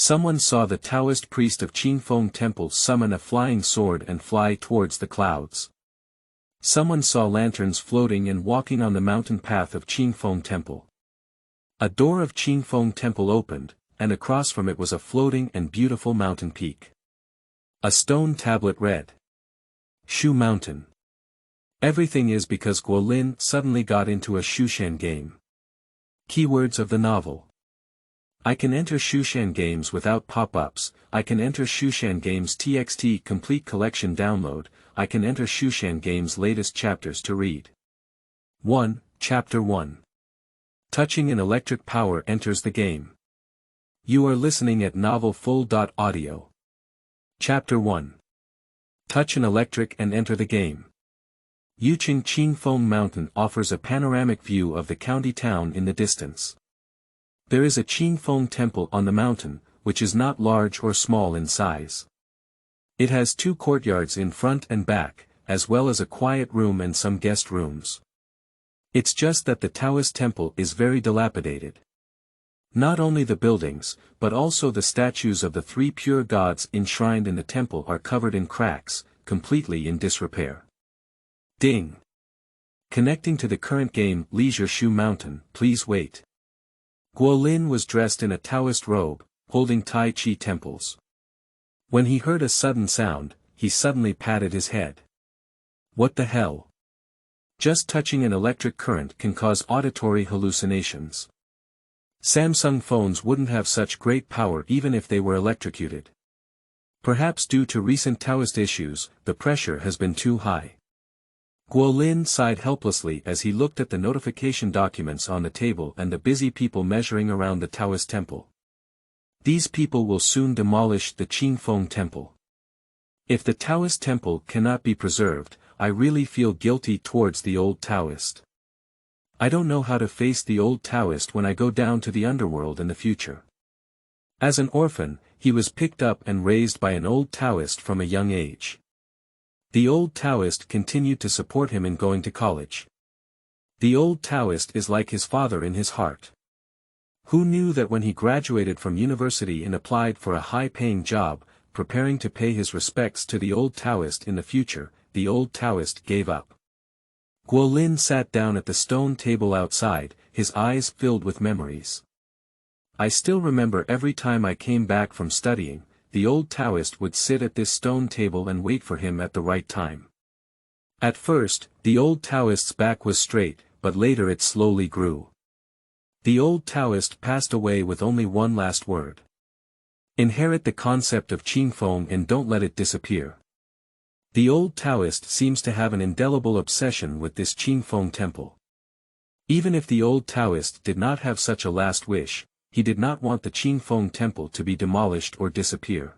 Someone saw the Taoist priest of Qingfeng Temple summon a flying sword and fly towards the clouds. Someone saw lanterns floating and walking on the mountain path of Qingfeng Temple. A door of Qingfeng Temple opened, and across from it was a floating and beautiful mountain peak. A stone tablet read, Shu Mountain. Everything is because Guolin suddenly got into a Shushan game. Keywords of the novel. I can enter Shushan games without pop-ups. I can enter Shushan games TXT complete collection download. I can enter Shushan games latest chapters to read. 1. Chapter 1. Touching an electric power enters the game. You are listening at novelfull.audio. Chapter 1. Touch an electric and enter the game. Yuqing Qingfeng Mountain offers a panoramic view of the county town in the distance. There is a Qingfeng Temple on the mountain, which is not large or small in size. It has 2 courtyards in front and back, as well as a quiet room and some guest rooms. It's just that the Taoist temple is very dilapidated. Not only the buildings, but also the statues of the 3 pure gods enshrined in the temple are covered in cracks, completely in disrepair. Ding. Connecting to the current game Leisure Shu Mountain, please wait. Guolin was dressed in a Taoist robe, holding Tai Chi temples. When he heard a sudden sound, he suddenly patted his head. What the hell? Just touching an electric current can cause auditory hallucinations. Samsung phones wouldn't have such great power even if they were electrocuted. Perhaps due to recent Taoist issues, the pressure has been too high. Guolin sighed helplessly as he looked at the notification documents on the table and the busy people measuring around the Taoist temple. These people will soon demolish the Qingfeng Temple. If the Taoist temple cannot be preserved, I really feel guilty towards the old Taoist. I don't know how to face the old Taoist when I go down to the underworld in the future. As an orphan, he was picked up and raised by an old Taoist from a young age. The old Taoist continued to support him in going to college. The old Taoist is like his father in his heart. Who knew that when he graduated from university and applied for a high-paying job, preparing to pay his respects to the old Taoist in the future, the old Taoist gave up. Guolin sat down at the stone table outside, his eyes filled with memories. I still remember every time I came back from studying, the old Taoist would sit at this stone table and wait for him at the right time. At first, the old Taoist's back was straight, but later it slowly grew. The old Taoist passed away with only one last word. Inherit the concept of Qingfeng and don't let it disappear. The old Taoist seems to have an indelible obsession with this Qingfeng Temple. Even if the old Taoist did not have such a last wish, he did not want the Qingfeng Temple to be demolished or disappear.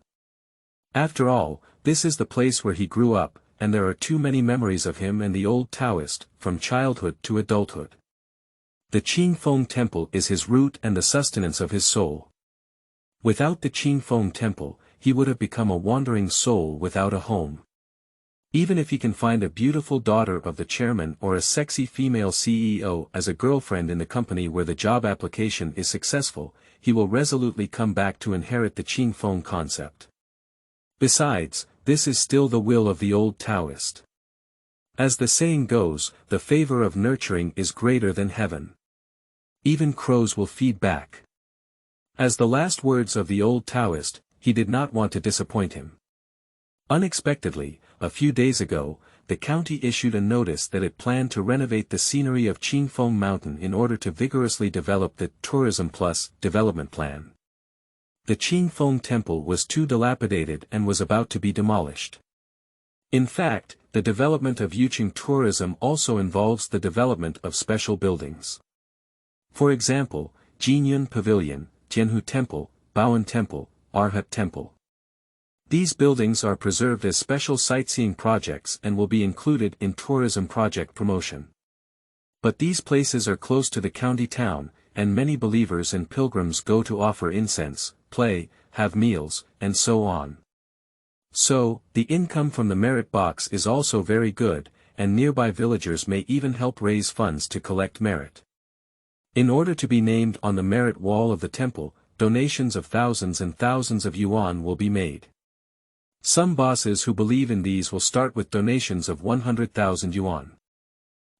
After all, this is the place where he grew up, and there are too many memories of him and the old Taoist, from childhood to adulthood. The Qingfeng Temple is his root and the sustenance of his soul. Without the Qingfeng Temple, he would have become a wandering soul without a home. Even if he can find a beautiful daughter of the chairman or a sexy female CEO as a girlfriend in the company where the job application is successful, he will resolutely come back to inherit the Qingfeng concept. Besides, this is still the will of the old Taoist. As the saying goes, the favor of nurturing is greater than heaven. Even crows will feed back. As the last words of the old Taoist, he did not want to disappoint him. Unexpectedly, a few days ago, the county issued a notice that it planned to renovate the scenery of Qingfeng Mountain in order to vigorously develop the Tourism Plus development plan. The Qingfeng Temple was too dilapidated and was about to be demolished. In fact, the development of Yuqing tourism also involves the development of special buildings. For example, Jinyun Pavilion, Tianhu Temple, Baoan Temple, Arhat Temple. These buildings are preserved as special sightseeing projects and will be included in tourism project promotion. But these places are close to the county town, and many believers and pilgrims go to offer incense, play, have meals, and so on. So, the income from the merit box is also very good, and nearby villagers may even help raise funds to collect merit. In order to be named on the merit wall of the temple, donations of thousands and thousands of yuan will be made. Some bosses who believe in these will start with donations of 100,000 yuan.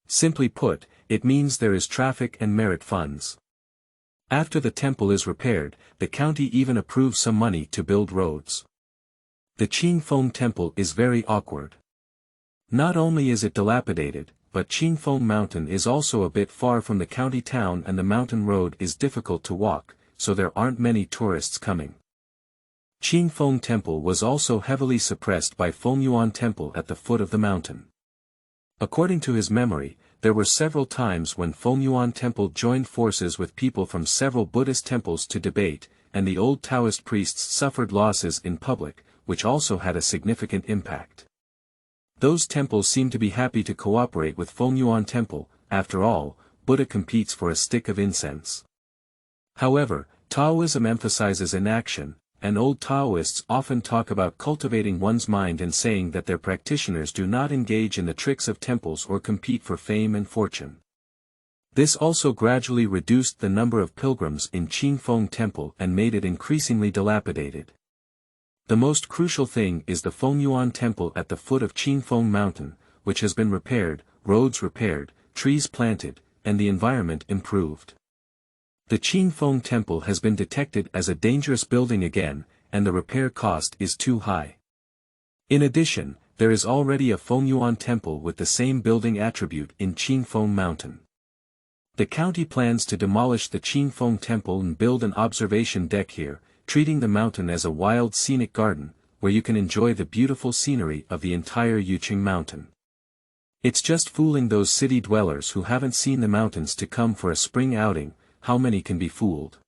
Simply put, it means there is traffic and merit funds. After the temple is repaired, the county even approves some money to build roads. The Qingfeng Temple is very awkward. Not only is it dilapidated, but Qingfeng Mountain is also a bit far from the county town and the mountain road is difficult to walk, so there aren't many tourists coming. Qingfeng Temple was also heavily suppressed by Fengyuan Temple at the foot of the mountain. According to his memory, there were several times when Fengyuan Temple joined forces with people from several Buddhist temples to debate, and the old Taoist priests suffered losses in public, which also had a significant impact. Those temples seem to be happy to cooperate with Fengyuan Temple. After all, Buddha competes for a stick of incense. However, Taoism emphasizes inaction, and old Taoists often talk about cultivating one's mind and saying that their practitioners do not engage in the tricks of temples or compete for fame and fortune. This also gradually reduced the number of pilgrims in Qingfeng Temple and made it increasingly dilapidated. The most crucial thing is the Fengyuan Temple at the foot of Qingfeng Mountain, which has been repaired, roads repaired, trees planted, and the environment improved. The Qingfeng Temple has been detected as a dangerous building again, and the repair cost is too high. In addition, there is already a Fengyuan Temple with the same building attribute in Qingfeng Mountain. The county plans to demolish the Qingfeng Temple and build an observation deck here, treating the mountain as a wild scenic garden, where you can enjoy the beautiful scenery of the entire Yuqing Mountain. It's just fooling those city dwellers who haven't seen the mountains to come for a spring outing. How many can be fooled?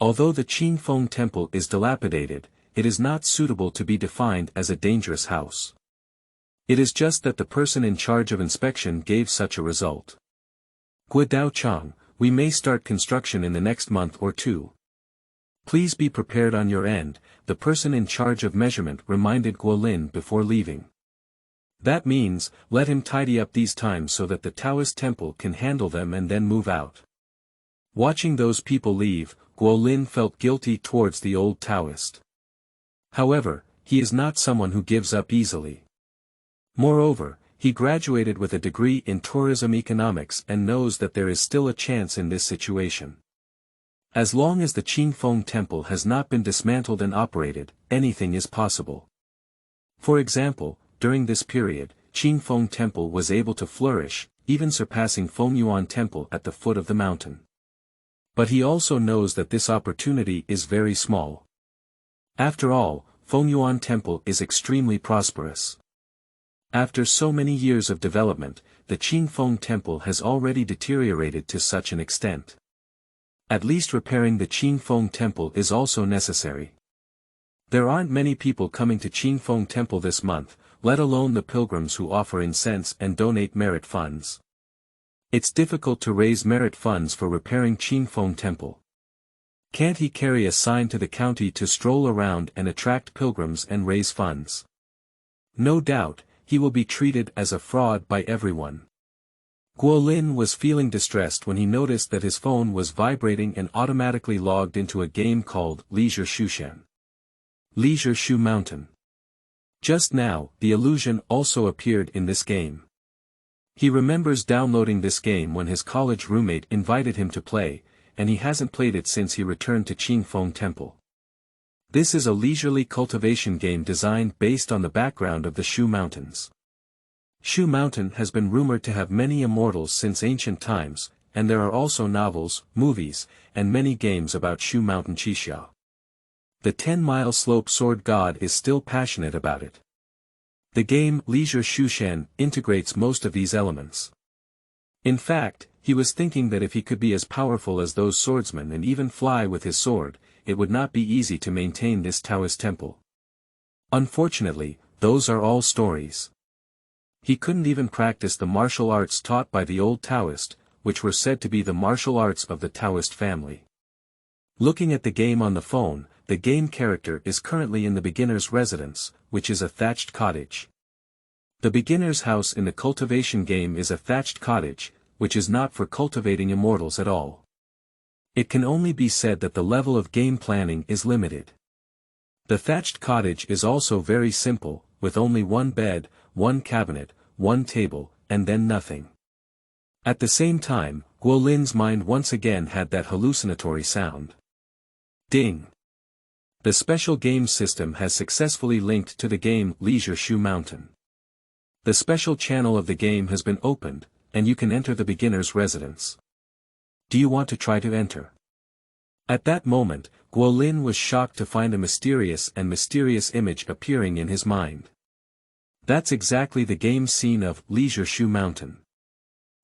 Although the Qingfeng Temple is dilapidated, it is not suitable to be defined as a dangerous house. It is just that the person in charge of inspection gave such a result. Gua Dao Chang, we may start construction in the next month or two. Please be prepared on your end, the person in charge of measurement reminded Guolin before leaving. That means, let him tidy up these times so that the Taoist temple can handle them and then move out. Watching those people leave, Guolin felt guilty towards the old Taoist. However, he is not someone who gives up easily. Moreover, he graduated with a degree in tourism economics and knows that there is still a chance in this situation. As long as the Qingfeng Temple has not been dismantled and operated, anything is possible. For example, during this period, Qingfeng Temple was able to flourish, even surpassing Fengyuan Temple at the foot of the mountain. But he also knows that this opportunity is very small. After all, Fengyuan Temple is extremely prosperous. After so many years of development, the Qingfeng Temple has already deteriorated to such an extent. At least repairing the Qingfeng Temple is also necessary. There aren't many people coming to Qingfeng Temple this month, let alone the pilgrims who offer incense and donate merit funds. It's difficult to raise merit funds for repairing Qingfeng Temple. Can't he carry a sign to the county to stroll around and attract pilgrims and raise funds? No doubt, he will be treated as a fraud by everyone. Guolin was feeling distressed when he noticed that his phone was vibrating and automatically logged into a game called Leisure Shushan. Leisure Shu Mountain. Just now, the illusion also appeared in this game. He remembers downloading this game when his college roommate invited him to play, and he hasn't played it since he returned to Qingfeng Temple. This is a leisurely cultivation game designed based on the background of the Shu Mountains. Shu Mountain has been rumored to have many immortals since ancient times, and there are also novels, movies, and many games about Shu Mountain Qixia. The 10-mile slope sword god is still passionate about it. The game Leisure Shushan integrates most of these elements. In fact, he was thinking that if he could be as powerful as those swordsmen and even fly with his sword, it would not be easy to maintain this Taoist temple. Unfortunately, those are all stories. He couldn't even practice the martial arts taught by the old Taoist, which were said to be the martial arts of the Taoist family. Looking at the game on the phone, the game character is currently in the beginner's residence, which is a thatched cottage. The beginner's house in the cultivation game is a thatched cottage, which is not for cultivating immortals at all. It can only be said that the level of game planning is limited. The thatched cottage is also very simple, with only one bed, one cabinet, one table, and then nothing. At the same time, Guo Lin's mind once again had that hallucinatory sound. Ding! The special game system has successfully linked to the game Shu Mountain. The special channel of the game has been opened, and you can enter the beginner's residence. Do you want to try to enter? At that moment, Guo Lin was shocked to find a mysterious image appearing in his mind. That's exactly the game scene of Shu Mountain.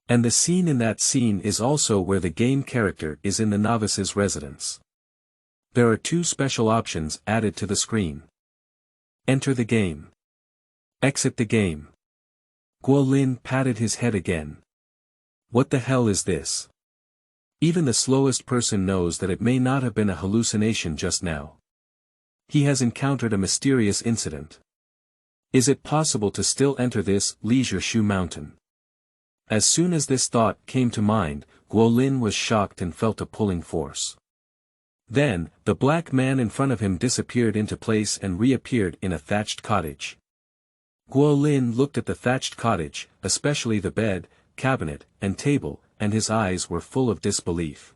And the scene in that scene is also where the game character is in the novice's residence. There are two special options added to the screen. Enter the game. Exit the game. Guo Lin patted his head again. What the hell is this? Even the slowest person knows that it may not have been a hallucination just now. He has encountered a mysterious incident. Is it possible to still enter this Shu Mountain? As soon as this thought came to mind, Guo Lin was shocked and felt a pulling force. Then, the black man in front of him disappeared into place and reappeared in a thatched cottage. Guo Lin looked at the thatched cottage, especially the bed, cabinet, and table, and his eyes were full of disbelief.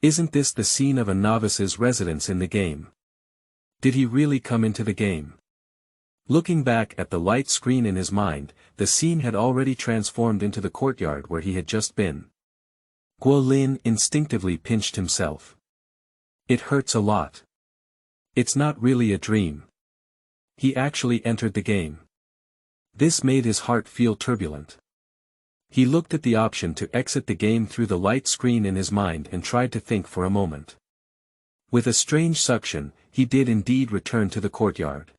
Isn't this the scene of a novice's residence in the game? Did he really come into the game? Looking back at the light screen in his mind, the scene had already transformed into the courtyard where he had just been. Guo Lin instinctively pinched himself. It hurts a lot. It's not really a dream. He actually entered the game. This made his heart feel turbulent. He looked at the option to exit the game through the light screen in his mind and tried to think for a moment. With a strange suction, he did indeed return to the courtyard.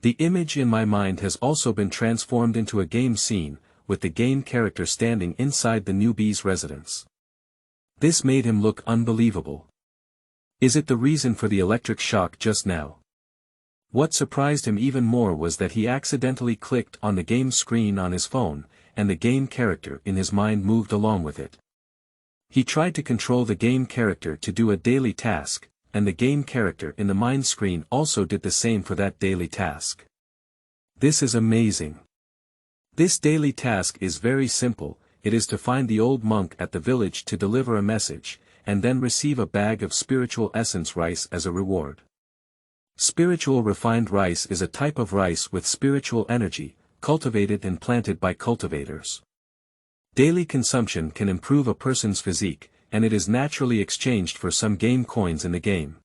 The image in my mind has also been transformed into a game scene, with the game character standing inside the newbie's residence. This made him look unbelievable. Is it the reason for the electric shock just now? What surprised him even more was that he accidentally clicked on the game screen on his phone, and the game character in his mind moved along with it. He tried to control the game character to do a daily task, and the game character in the mind screen also did the same for that daily task. This is amazing. This daily task is very simple. It is to find the old monk at the village to deliver a message, and then receive a bag of spiritual essence rice as a reward. Spiritual refined rice is a type of rice with spiritual energy, cultivated and planted by cultivators. Daily consumption can improve a person's physique, and it is naturally exchanged for some game coins in the game.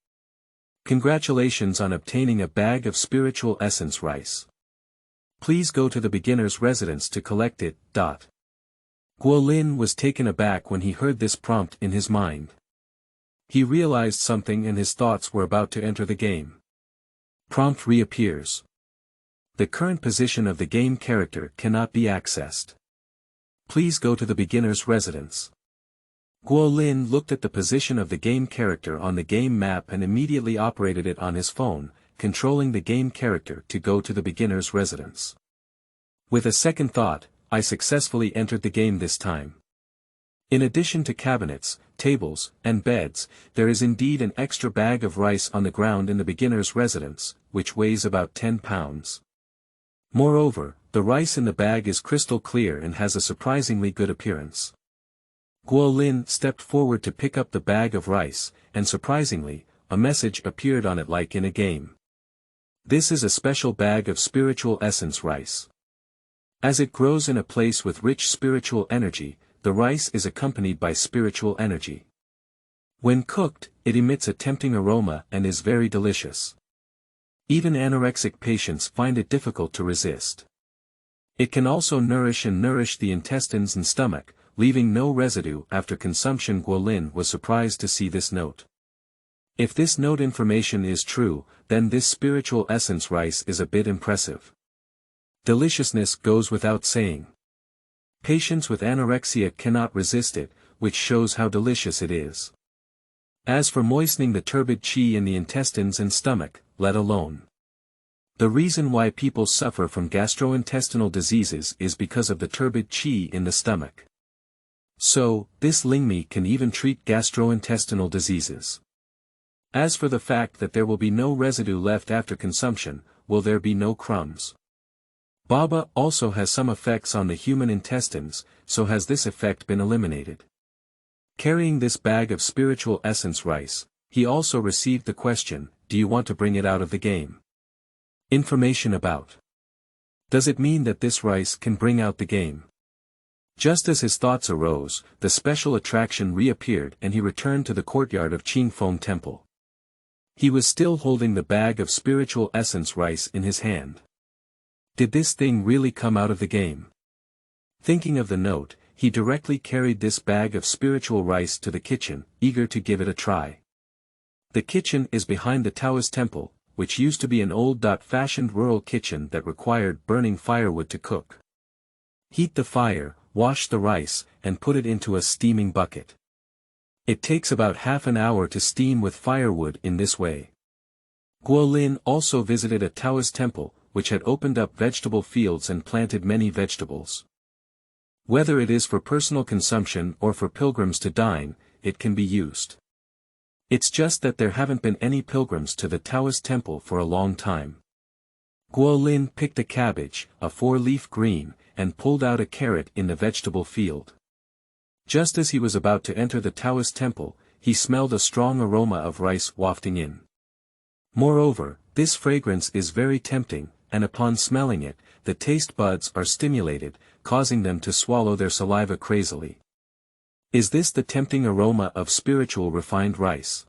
Congratulations on obtaining a bag of spiritual essence rice. Please go to the beginner's residence to collect it. Guo Lin was taken aback when he heard this prompt in his mind. He realized something and his thoughts were about to enter the game. Prompt reappears. The current position of the game character cannot be accessed. Please go to the beginner's residence. Guo Lin looked at the position of the game character on the game map and immediately operated it on his phone, controlling the game character to go to the beginner's residence. With a second thought, I successfully entered the game this time. In addition to cabinets, tables, and beds, there is indeed an extra bag of rice on the ground in the beginner's residence, which weighs about 10 pounds. Moreover, the rice in the bag is crystal clear and has a surprisingly good appearance. Guo Lin stepped forward to pick up the bag of rice, and surprisingly, a message appeared on it like in a game. This is a special bag of spiritual essence rice. As it grows in a place with rich spiritual energy, the rice is accompanied by spiritual energy. When cooked, it emits a tempting aroma and is very delicious. Even anorexic patients find it difficult to resist. It can also nourish the intestines and stomach, leaving no residue after consumption. Guo Lin was surprised to see this note. If this note information is true, then this spiritual essence rice is a bit impressive. Deliciousness goes without saying. Patients with anorexia cannot resist it, which shows how delicious it is. As for moistening the turbid qi in the intestines and stomach, let alone. The reason why people suffer from gastrointestinal diseases is because of the turbid qi in the stomach. So, this Lingmi can even treat gastrointestinal diseases. As for the fact that there will be no residue left after consumption, will there be no crumbs? Baba also has some effects on the human intestines, so has this effect been eliminated? Carrying this bag of spiritual essence rice, he also received the question, do you want to bring it out of the game? Information about. Does it mean that this rice can bring out the game? Just as his thoughts arose, the special attraction reappeared and he returned to the courtyard of Qingfeng Temple. He was still holding the bag of spiritual essence rice in his hand. Did this thing really come out of the game? Thinking of the note, he directly carried this bag of spiritual rice to the kitchen, eager to give it a try. The kitchen is behind the Taoist temple, which used to be an old-fashioned rural kitchen that required burning firewood to cook. Heat the fire, wash the rice, and put it into a steaming bucket. It takes about half an hour to steam with firewood in this way. Guolin also visited a Taoist temple, which had opened up vegetable fields and planted many vegetables. Whether it is for personal consumption or for pilgrims to dine, it can be used. It's just that there haven't been any pilgrims to the Taoist temple for a long time. Guolin picked a cabbage, a 4-leaf green, and pulled out a carrot in the vegetable field. Just as he was about to enter the Taoist temple, he smelled a strong aroma of rice wafting in. Moreover, this fragrance is very tempting, and upon smelling it, the taste buds are stimulated, causing them to swallow their saliva crazily. Is this the tempting aroma of spiritual refined rice?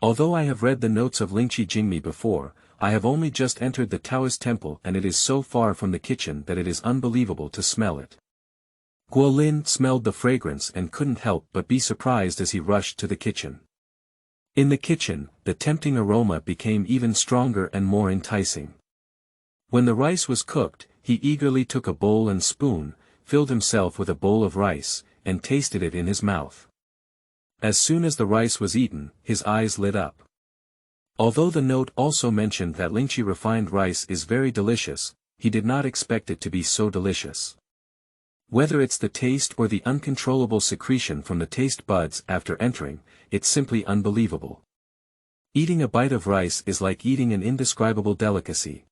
Although I have read the notes of Lingqi Jingmi before, I have only just entered the Taoist temple and it is so far from the kitchen that it is unbelievable to smell it. Guolin smelled the fragrance and couldn't help but be surprised as he rushed to the kitchen. In the kitchen, the tempting aroma became even stronger and more enticing. When the rice was cooked, he eagerly took a bowl and spoon, filled himself with a bowl of rice, and tasted it in his mouth. As soon as the rice was eaten, his eyes lit up. Although the note also mentioned that Lingqi refined rice is very delicious, he did not expect it to be so delicious. Whether it's the taste or the uncontrollable secretion from the taste buds after entering, it's simply unbelievable. Eating a bite of rice is like eating an indescribable delicacy.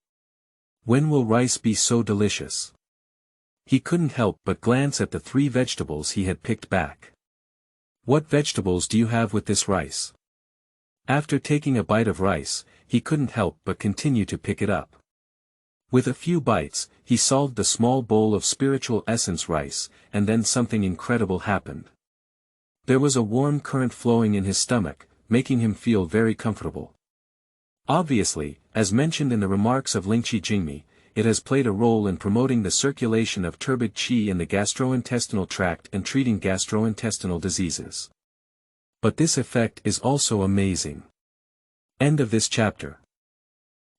When will rice be so delicious? He couldn't help but glance at the 3 vegetables he had picked back. What vegetables do you have with this rice? After taking a bite of rice, he couldn't help but continue to pick it up. With a few bites, he solved the small bowl of spiritual essence rice, and then something incredible happened. There was a warm current flowing in his stomach, making him feel very comfortable. Obviously, as mentioned in the remarks of Lingqi Jingmi, it has played a role in promoting the circulation of turbid qi in the gastrointestinal tract and treating gastrointestinal diseases. But this effect is also amazing. End of this chapter.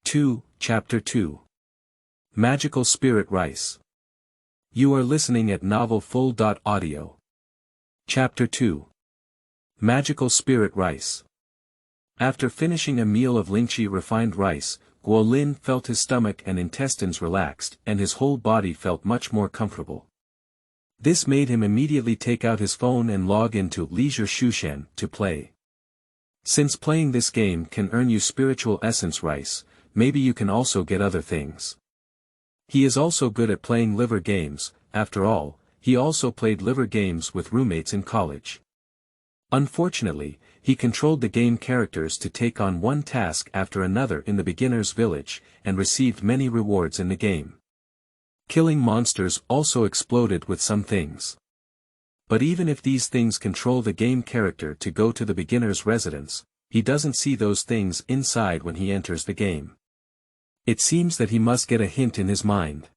2, Chapter 2. Magical Spirit Rice. You are listening at novelfull.audio. Chapter 2. Magical Spirit Rice. After finishing a meal of Lingqi refined rice, Guolin felt his stomach and intestines relaxed and his whole body felt much more comfortable. This made him immediately take out his phone and log into Leisure Shushan to play. Since playing this game can earn you spiritual essence rice, maybe you can also get other things. He is also good at playing liver games. After all, he also played liver games with roommates in college. Unfortunately, he controlled the game characters to take on one task after another in the beginner's village, and received many rewards in the game. Killing monsters also exploded with some things. But even if these things control the game character to go to the beginner's residence, he doesn't see those things inside when he enters the game. It seems that he must get a hint in his mind.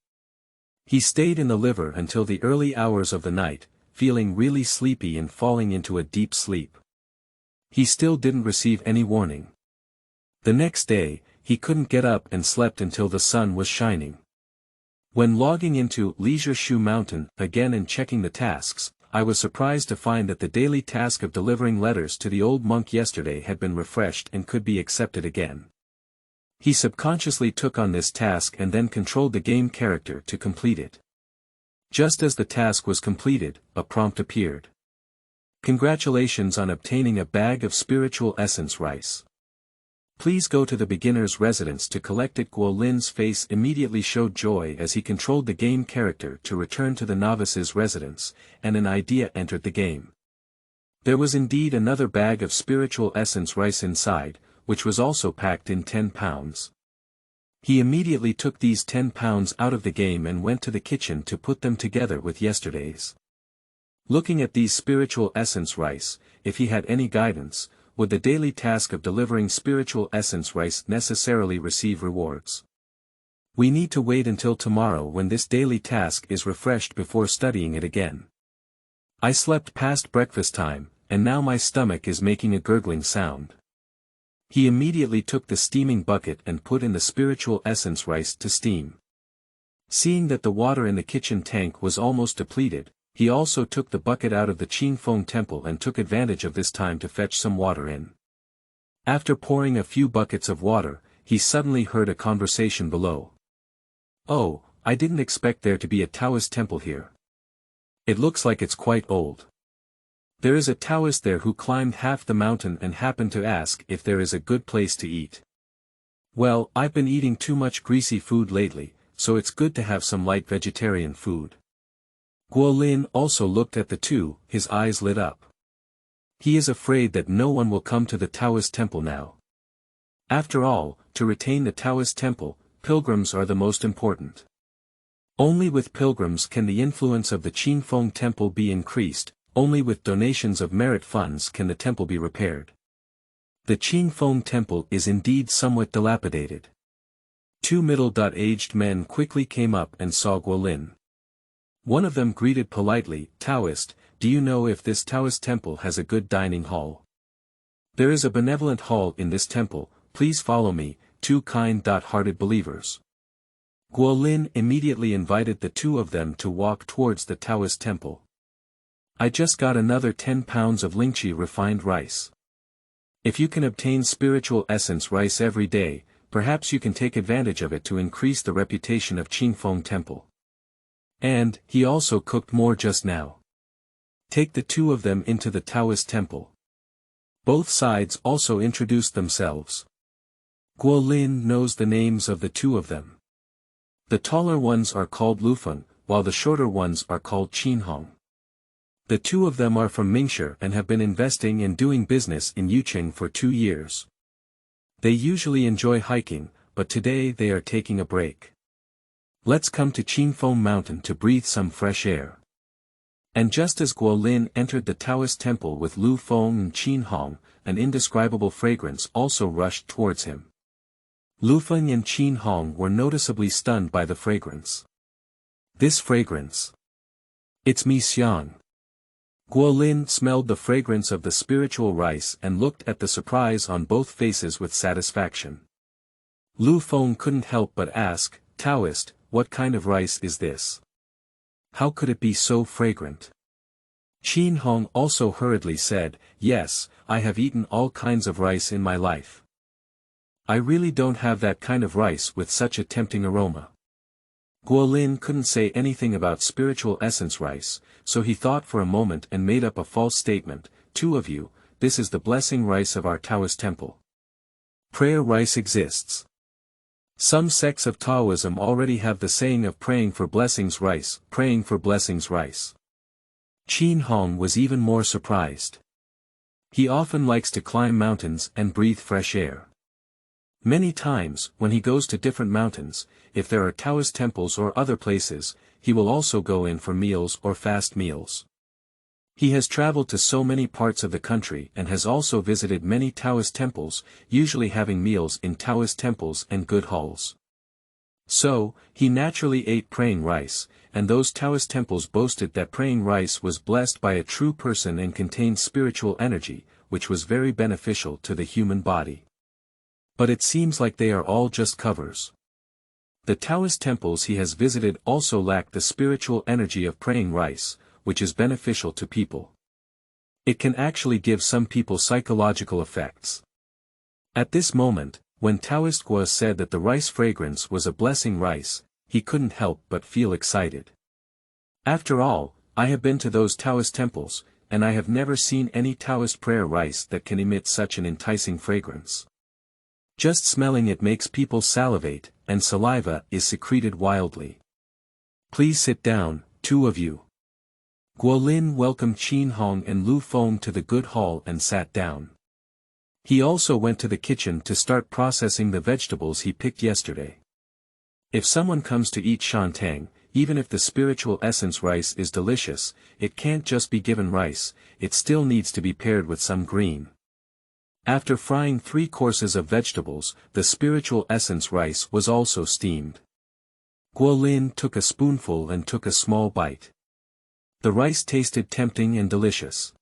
He stayed in the liver until the early hours of the night, feeling really sleepy and falling into a deep sleep. He still didn't receive any warning. The next day, he couldn't get up and slept until the sun was shining. When logging into Leisure Shu Mountain again and checking the tasks, I was surprised to find that the daily task of delivering letters to the old monk yesterday had been refreshed and could be accepted again. He subconsciously took on this task and then controlled the game character to complete it. Just as the task was completed, a prompt appeared. Congratulations on obtaining a bag of spiritual essence rice. Please go to the beginner's residence to collect it. Guo Lin's face immediately showed joy as he controlled the game character to return to the novice's residence, and an idea entered the game. There was indeed another bag of spiritual essence rice inside, which was also packed in 10 pounds. He immediately took these 10 pounds out of the game and went to the kitchen to put them together with yesterday's. Looking at these spiritual essence rice, if he had any guidance, would the daily task of delivering spiritual essence rice necessarily receive rewards? We need to wait until tomorrow when this daily task is refreshed before studying it again. I slept past breakfast time, and now my stomach is making a gurgling sound. He immediately took the steaming bucket and put in the spiritual essence rice to steam. Seeing that the water in the kitchen tank was almost depleted, he also took the bucket out of the Qingfeng Temple and took advantage of this time to fetch some water in. After pouring a few buckets of water, he suddenly heard a conversation below. Oh, I didn't expect there to be a Taoist temple here. It looks like it's quite old. There is a Taoist there who climbed half the mountain and happened to ask if there is a good place to eat. Well, I've been eating too much greasy food lately, so it's good to have some light vegetarian food. Guo Lin also looked at the two, his eyes lit up. He is afraid that no one will come to the Taoist temple now. After all, to retain the Taoist temple, pilgrims are the most important. Only with pilgrims can the influence of the Qingfeng Temple be increased. Only with donations of merit funds can the temple be repaired. The Qingfeng Temple is indeed somewhat dilapidated. Two middle-aged men quickly came up and saw Guo Lin. One of them greeted politely, "Taoist, do you know if this Taoist temple has a good dining hall?" "There is a benevolent hall in this temple, please follow me, two kind-hearted believers." Guo Lin immediately invited the two of them to walk towards the Taoist temple. I just got another 10 pounds of Lingqi refined rice. If you can obtain spiritual essence rice every day, perhaps you can take advantage of it to increase the reputation of Qingfeng Temple. And, he also cooked more just now. Take the two of them into the Taoist temple. Both sides also introduced themselves. Guo Lin knows the names of the two of them. The taller ones are called Lufeng, while the shorter ones are called Qinhong. The two of them are from Mingshi and have been investing and doing business in Yuqing for 2 years. They usually enjoy hiking, but today they are taking a break. Let's come to Qingfeng Mountain to breathe some fresh air. And just as Guo Lin entered the Taoist temple with Lu Feng and Qinhong, an indescribable fragrance also rushed towards him. Lu Feng and Qinhong were noticeably stunned by the fragrance. This fragrance. It's Mi Xiang. Guo Lin smelled the fragrance of the spiritual rice and looked at the surprise on both faces with satisfaction. Lu Feng couldn't help but ask, "Taoist, what kind of rice is this? How could it be so fragrant?" Qin Hong also hurriedly said, "Yes, I have eaten all kinds of rice in my life. I really don't have that kind of rice with such a tempting aroma." Guo Lin couldn't say anything about spiritual essence rice, so he thought for a moment and made up a false statement, "Two of you, this is the blessing rice of our Taoist temple. Prayer rice exists. Some sects of Taoism already have the saying of praying for blessings rice, praying for blessings rice." Qin Hong was even more surprised. He often likes to climb mountains and breathe fresh air. Many times, when he goes to different mountains, if there are Taoist temples or other places, he will also go in for meals or fast meals. He has traveled to so many parts of the country and has also visited many Taoist temples, usually having meals in Taoist temples and good halls. So, he naturally ate praying rice, and those Taoist temples boasted that praying rice was blessed by a true person and contained spiritual energy, which was very beneficial to the human body. But it seems like they are all just covers. The Taoist temples he has visited also lack the spiritual energy of praying rice, which is beneficial to people. It can actually give some people psychological effects. At this moment, when Taoist Gua said that the rice fragrance was a blessing rice, he couldn't help but feel excited. After all, I have been to those Taoist temples, and I have never seen any Taoist prayer rice that can emit such an enticing fragrance. Just smelling it makes people salivate, and saliva is secreted wildly. Please sit down, two of you. Guolin welcomed Qin Hong and Lu Feng to the good hall and sat down. He also went to the kitchen to start processing the vegetables he picked yesterday. If someone comes to eat shantang, even if the spiritual essence rice is delicious, it can't just be given rice, it still needs to be paired with some green. After frying 3 courses of vegetables, the spiritual essence rice was also steamed. Guolin took a spoonful and took a small bite. The rice tasted tempting and delicious.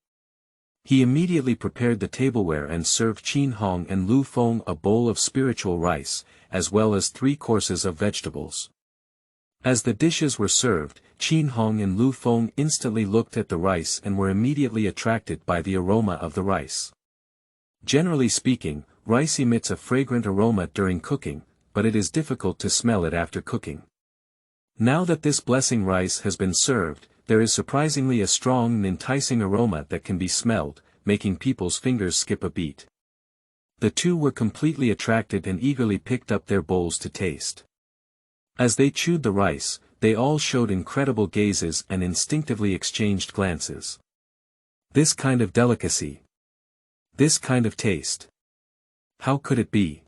He immediately prepared the tableware and served Qin Hong and Lu Feng a bowl of spiritual rice, as well as 3 courses of vegetables. As the dishes were served, Qin Hong and Lu Feng instantly looked at the rice and were immediately attracted by the aroma of the rice. Generally speaking, rice emits a fragrant aroma during cooking, but it is difficult to smell it after cooking. Now that this blessing rice has been served, there is surprisingly a strong and enticing aroma that can be smelled, making people's fingers skip a beat. The two were completely attracted and eagerly picked up their bowls to taste. As they chewed the rice, they all showed incredible gazes and instinctively exchanged glances. This kind of delicacy. This kind of taste. How could it be?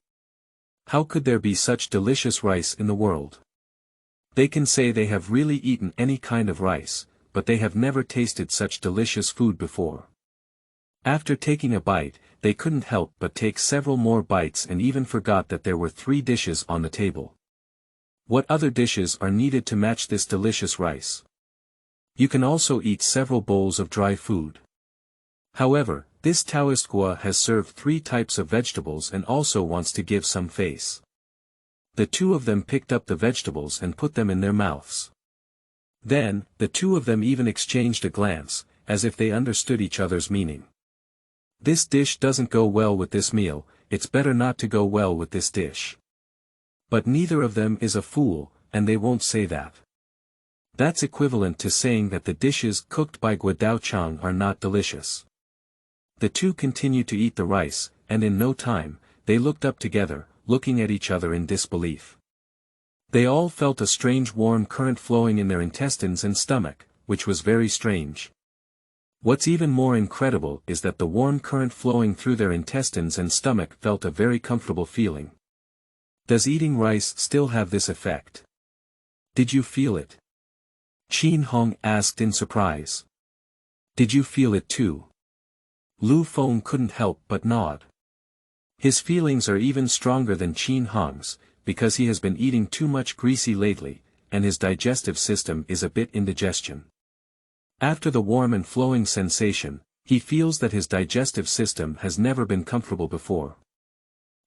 How could there be such delicious rice in the world? They can say they have really eaten any kind of rice, but they have never tasted such delicious food before. After taking a bite, they couldn't help but take several more bites and even forgot that there were 3 dishes on the table. What other dishes are needed to match this delicious rice? You can also eat several bowls of dry food. However, this Taoist Gua has served 3 types of vegetables and also wants to give some face. The 2 of them picked up the vegetables and put them in their mouths. Then, the 2 of them even exchanged a glance, as if they understood each other's meaning. This dish doesn't go well with this meal, it's better not to go well with this dish. But neither of them is a fool, and they won't say that. That's equivalent to saying that the dishes cooked by Guo Chang are not delicious. The 2 continued to eat the rice, and in no time, they looked up together, looking at each other in disbelief. They all felt a strange warm current flowing in their intestines and stomach, which was very strange. What's even more incredible is that the warm current flowing through their intestines and stomach felt a very comfortable feeling. Does eating rice still have this effect? Did you feel it? Qin Hong asked in surprise. Did you feel it too? Lu Feng couldn't help but nod. His feelings are even stronger than Qin Hong's, because he has been eating too much greasy lately, and his digestive system is a bit indigestion. After the warm and flowing sensation, he feels that his digestive system has never been comfortable before.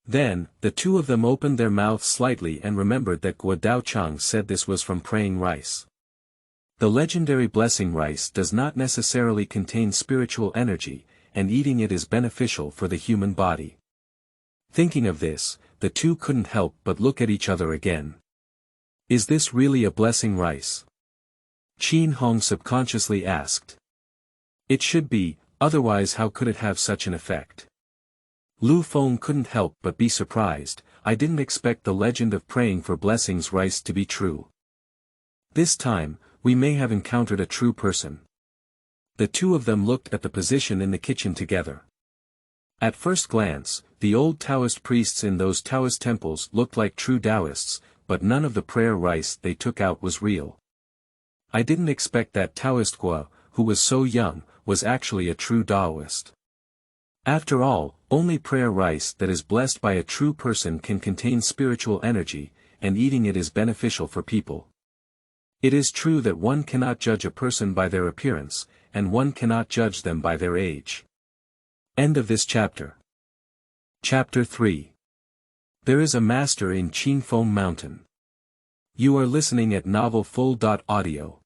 Then, the 2 of them opened their mouths slightly and remembered that Guo Chang said this was from praying rice. The legendary blessing rice does not necessarily contain spiritual energy, and eating it is beneficial for the human body. Thinking of this, the 2 couldn't help but look at each other again. Is this really a blessing rice? Qin Hong subconsciously asked. It should be, otherwise how could it have such an effect? Lu Feng couldn't help but be surprised. I didn't expect the legend of praying for blessings rice to be true. This time, we may have encountered a true person. The 2 of them looked at the position in the kitchen together. At first glance, the old Taoist priests in those Taoist temples looked like true Taoists, but none of the prayer rice they took out was real. I didn't expect that Taoist Gua, who was so young, was actually a true Taoist. After all, only prayer rice that is blessed by a true person can contain spiritual energy, and eating it is beneficial for people. It is true that one cannot judge a person by their appearance, and one cannot judge them by their age. End of this chapter. Chapter 3. There is a master in Qingfeng Mountain. You are listening at novelfull.audio.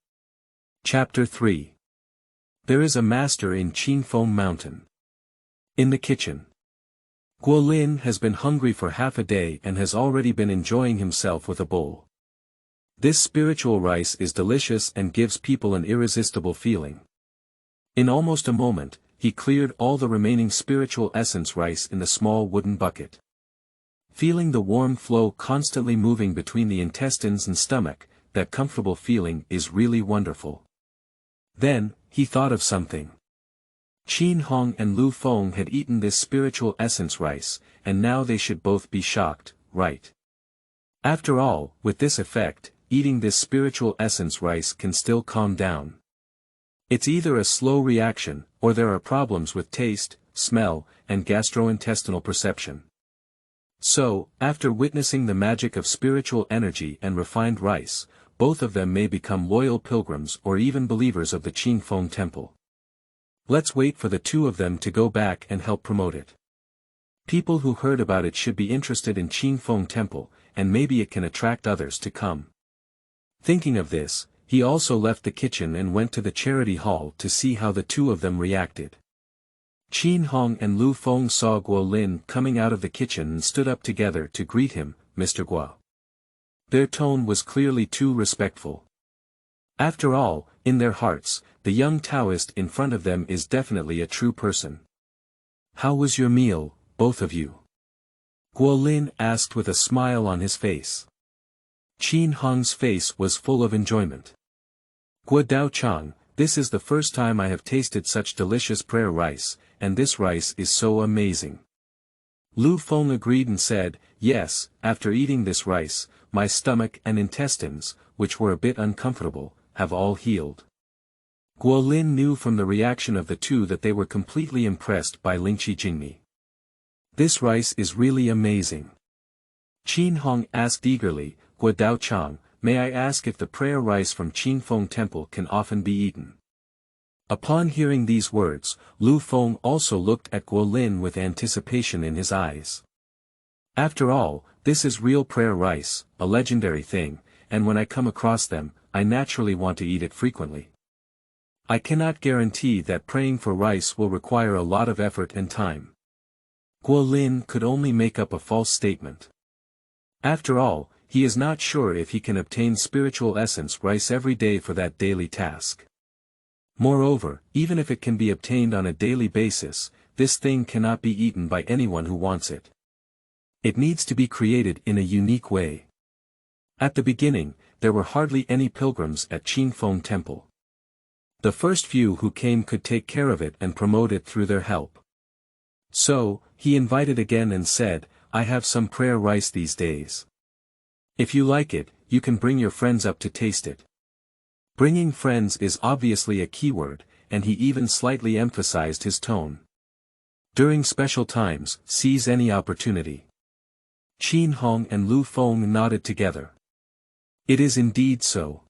Chapter 3. There is a master in Qingfeng Mountain. In the kitchen. Guolin has been hungry for half a day and has already been enjoying himself with a bowl. This spiritual rice is delicious and gives people an irresistible feeling. In almost a moment, he cleared all the remaining spiritual essence rice in the small wooden bucket. Feeling the warm flow constantly moving between the intestines and stomach, that comfortable feeling is really wonderful. Then, he thought of something. Qin Hong and Lu Feng had eaten this spiritual essence rice, and now they should both be shocked, right? After all, with this effect, eating this spiritual essence rice can still calm down. It's either a slow reaction, or there are problems with taste, smell, and gastrointestinal perception. So, after witnessing the magic of spiritual energy and refined rice, both of them may become loyal pilgrims or even believers of the Qingfeng Temple. Let's wait for the two of them to go back and help promote it. People who heard about it should be interested in Qingfeng Temple, and maybe it can attract others to come. Thinking of this, he also left the kitchen and went to the charity hall to see how the two of them reacted. Qin Hong and Lu Feng saw Guo Lin coming out of the kitchen and stood up together to greet him, Mr. Guo. Their tone was clearly too respectful. After all, in their hearts, the young Taoist in front of them is definitely a true person. How was your meal, both of you? Guo Lin asked with a smile on his face. Qin Hong's face was full of enjoyment. Guo Dao Chang, this is the first time I have tasted such delicious prayer rice, and this rice is so amazing. Lu Feng agreed and said, yes, after eating this rice, my stomach and intestines, which were a bit uncomfortable, have all healed. Guo Lin knew from the reaction of the two that they were completely impressed by Lingqi Jingmi. This rice is really amazing. Qin Hong asked eagerly, Guo Dao Chang, may I ask if the prayer rice from Qingfeng Temple can often be eaten? Upon hearing these words, Lu Feng also looked at Guo Lin with anticipation in his eyes. After all, this is real prayer rice, a legendary thing, and when I come across them, I naturally want to eat it frequently. I cannot guarantee that praying for rice will require a lot of effort and time. Guo Lin could only make up a false statement. After all, he is not sure if he can obtain spiritual essence rice every day for that daily task. Moreover, even if it can be obtained on a daily basis, this thing cannot be eaten by anyone who wants it. It needs to be created in a unique way. At the beginning, there were hardly any pilgrims at Qingfeng Temple. The first few who came could take care of it and promote it through their help. So, he invited again and said, I have some prayer rice these days. If you like it, you can bring your friends up to taste it. Bringing friends is obviously a keyword, and he even slightly emphasized his tone. During special times, seize any opportunity. Qin Hong and Lu Feng nodded together. It is indeed so.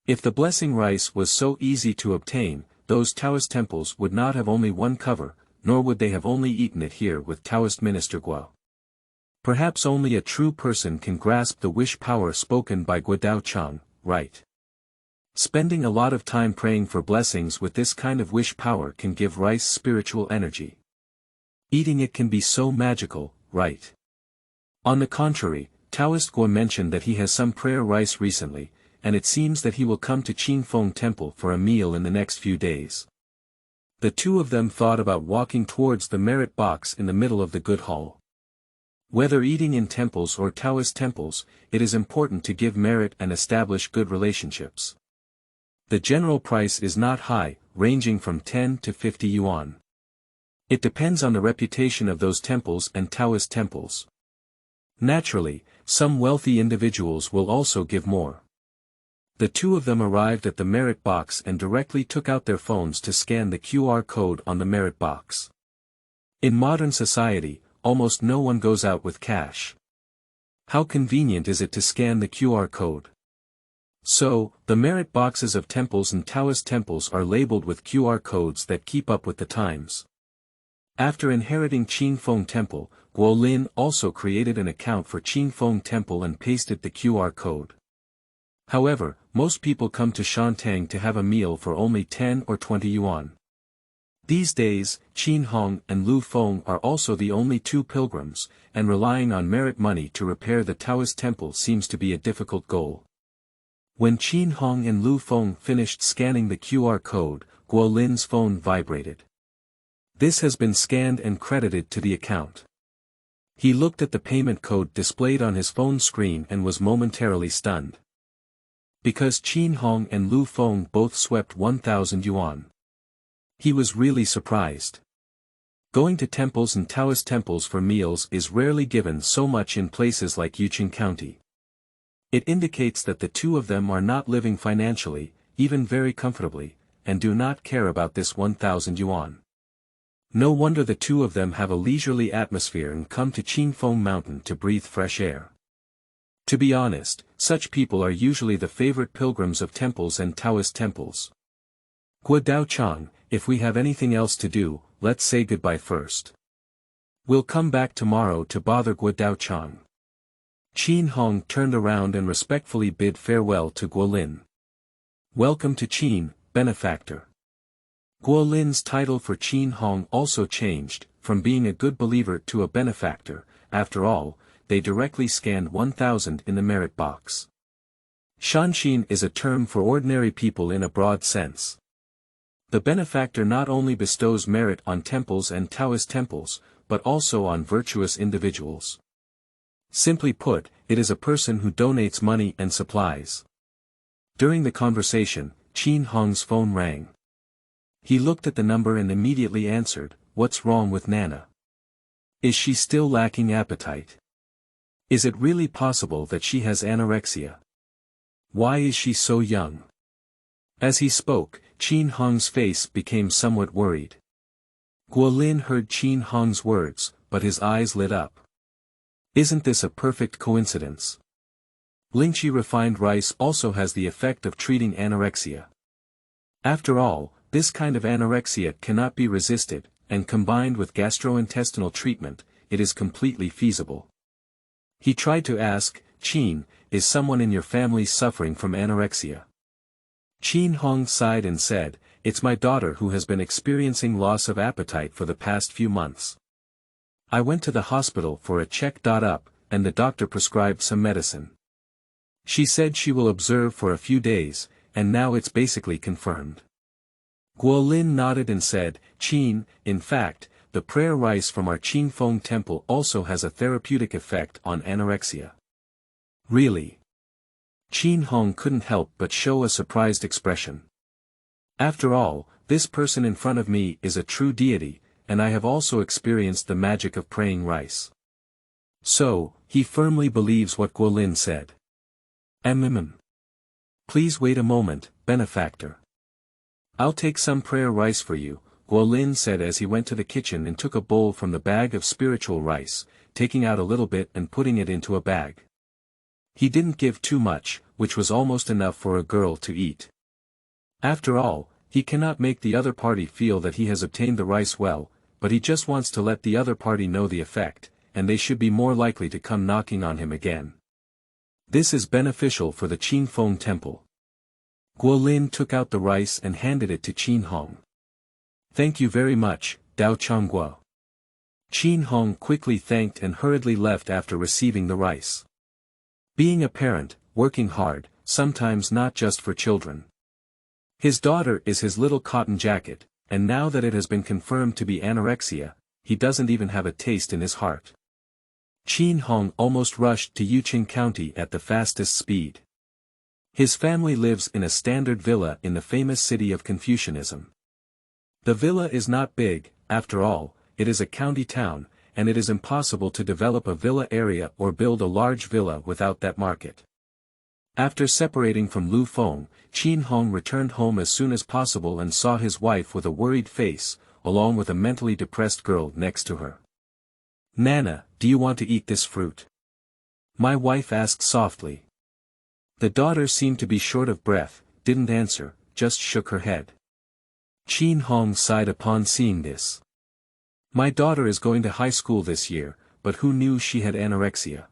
If the blessing rice was so easy to obtain, those Taoist temples would not have only one cover, nor would they have only eaten it here with Taoist minister Guo. Perhaps only a true person can grasp the wish power spoken by Guo Dao Chang, right? Spending a lot of time praying for blessings with this kind of wish power can give rice spiritual energy. Eating it can be so magical, right? On the contrary, Taoist Guo mentioned that he has some prayer rice recently, and it seems that he will come to Qingfeng Temple for a meal in the next few days. The two of them thought about walking towards the merit box in the middle of the good hall. Whether eating in temples or Taoist temples, it is important to give merit and establish good relationships. The general price is not high, ranging from 10 to 50 yuan. It depends on the reputation of those temples and Taoist temples. Naturally, some wealthy individuals will also give more. The two of them arrived at the merit box and directly took out their phones to scan the QR code on the merit box. In modern society, almost no one goes out with cash. How convenient is it to scan the QR code? So, the merit boxes of temples and Taoist temples are labeled with QR codes that keep up with the times. After inheriting Qingfeng Temple, Guo Lin also created an account for Qingfeng Temple and pasted the QR code. However, most people come to Shantang to have a meal for only 10 or 20 yuan. These days, Qin Hong and Lu Feng are also the only two pilgrims, and relying on merit money to repair the Taoist temple seems to be a difficult goal. When Qin Hong and Lu Feng finished scanning the QR code, Guo Lin's phone vibrated. This has been scanned and credited to the account. He looked at the payment code displayed on his phone screen and was momentarily stunned. Because Qin Hong and Lu Feng both swept 1,000 yuan. He was really surprised. Going to temples and Taoist temples for meals is rarely given so much in places like Yuqing County. It indicates that the two of them are not living financially, even very comfortably, and do not care about this 1,000 yuan. No wonder the two of them have a leisurely atmosphere and come to Qingfeng Mountain to breathe fresh air. To be honest, such people are usually the favorite pilgrims of temples and Taoist temples. Guo Daochang, if we have anything else to do, let's say goodbye first. We'll come back tomorrow to bother Guo Daochang. Qin Hong turned around and respectfully bid farewell to Guo Lin. Welcome to Qin, benefactor. Guo Lin's title for Qin Hong also changed, from being a good believer to a benefactor. After all, they directly scanned 1,000 in the merit box. Shanshin is a term for ordinary people in a broad sense. The benefactor not only bestows merit on temples and Taoist temples, but also on virtuous individuals. Simply put, it is a person who donates money and supplies. During the conversation, Qin Hong's phone rang. He looked at the number and immediately answered, "What's wrong with Nana? Is she still lacking appetite? Is it really possible that she has anorexia? Why is she so young?" As he spoke, Qin Hong's face became somewhat worried. Guo Lin heard Qin Hong's words, but his eyes lit up. Isn't this a perfect coincidence? Lingqi refined rice also has the effect of treating anorexia. After all, this kind of anorexia cannot be resisted, and combined with gastrointestinal treatment, it is completely feasible. He tried to ask, "Qin, is someone in your family suffering from anorexia?" Qin Hong sighed and said, "It's my daughter who has been experiencing loss of appetite for the past few months. I went to the hospital for a check-up, and the doctor prescribed some medicine. She said she will observe for a few days, and now it's basically confirmed." Guo Lin nodded and said, "Qin, in fact, the prayer rice from our Qingfeng Temple also has a therapeutic effect on anorexia." "Really?" Qin Hong couldn't help but show a surprised expression. After all, this person in front of me is a true deity, and I have also experienced the magic of praying rice. So, he firmly believes what Guo Lin said. Please wait a moment, benefactor. I'll take some prayer rice for you," Guo Lin said as he went to the kitchen and took a bowl from the bag of spiritual rice, taking out a little bit and putting it into a bag. He didn't give too much, which was almost enough for a girl to eat. After all, he cannot make the other party feel that he has obtained the rice well, but he just wants to let the other party know the effect, and they should be more likely to come knocking on him again. This is beneficial for the Qingfeng Temple. Guo Lin took out the rice and handed it to Qin Hong. "Thank you very much, Dao Changguo." Qin Hong quickly thanked and hurriedly left after receiving the rice. Being a parent, working hard, sometimes not just for children. His daughter is his little cotton jacket, and now that it has been confirmed to be anorexia, he doesn't even have a taste in his heart. Qin Hong almost rushed to Yuqing County at the fastest speed. His family lives in a standard villa in the famous city of Confucianism. The villa is not big, after all, it is a county town, and it is impossible to develop a villa area or build a large villa without that market. After separating from Lu Feng, Qin Hong returned home as soon as possible and saw his wife with a worried face, along with a mentally depressed girl next to her. "Nana, do you want to eat this fruit?" my wife asked softly. The daughter seemed to be short of breath, didn't answer, just shook her head. Qin Hong sighed upon seeing this. "My daughter is going to high school this year, but who knew she had anorexia?"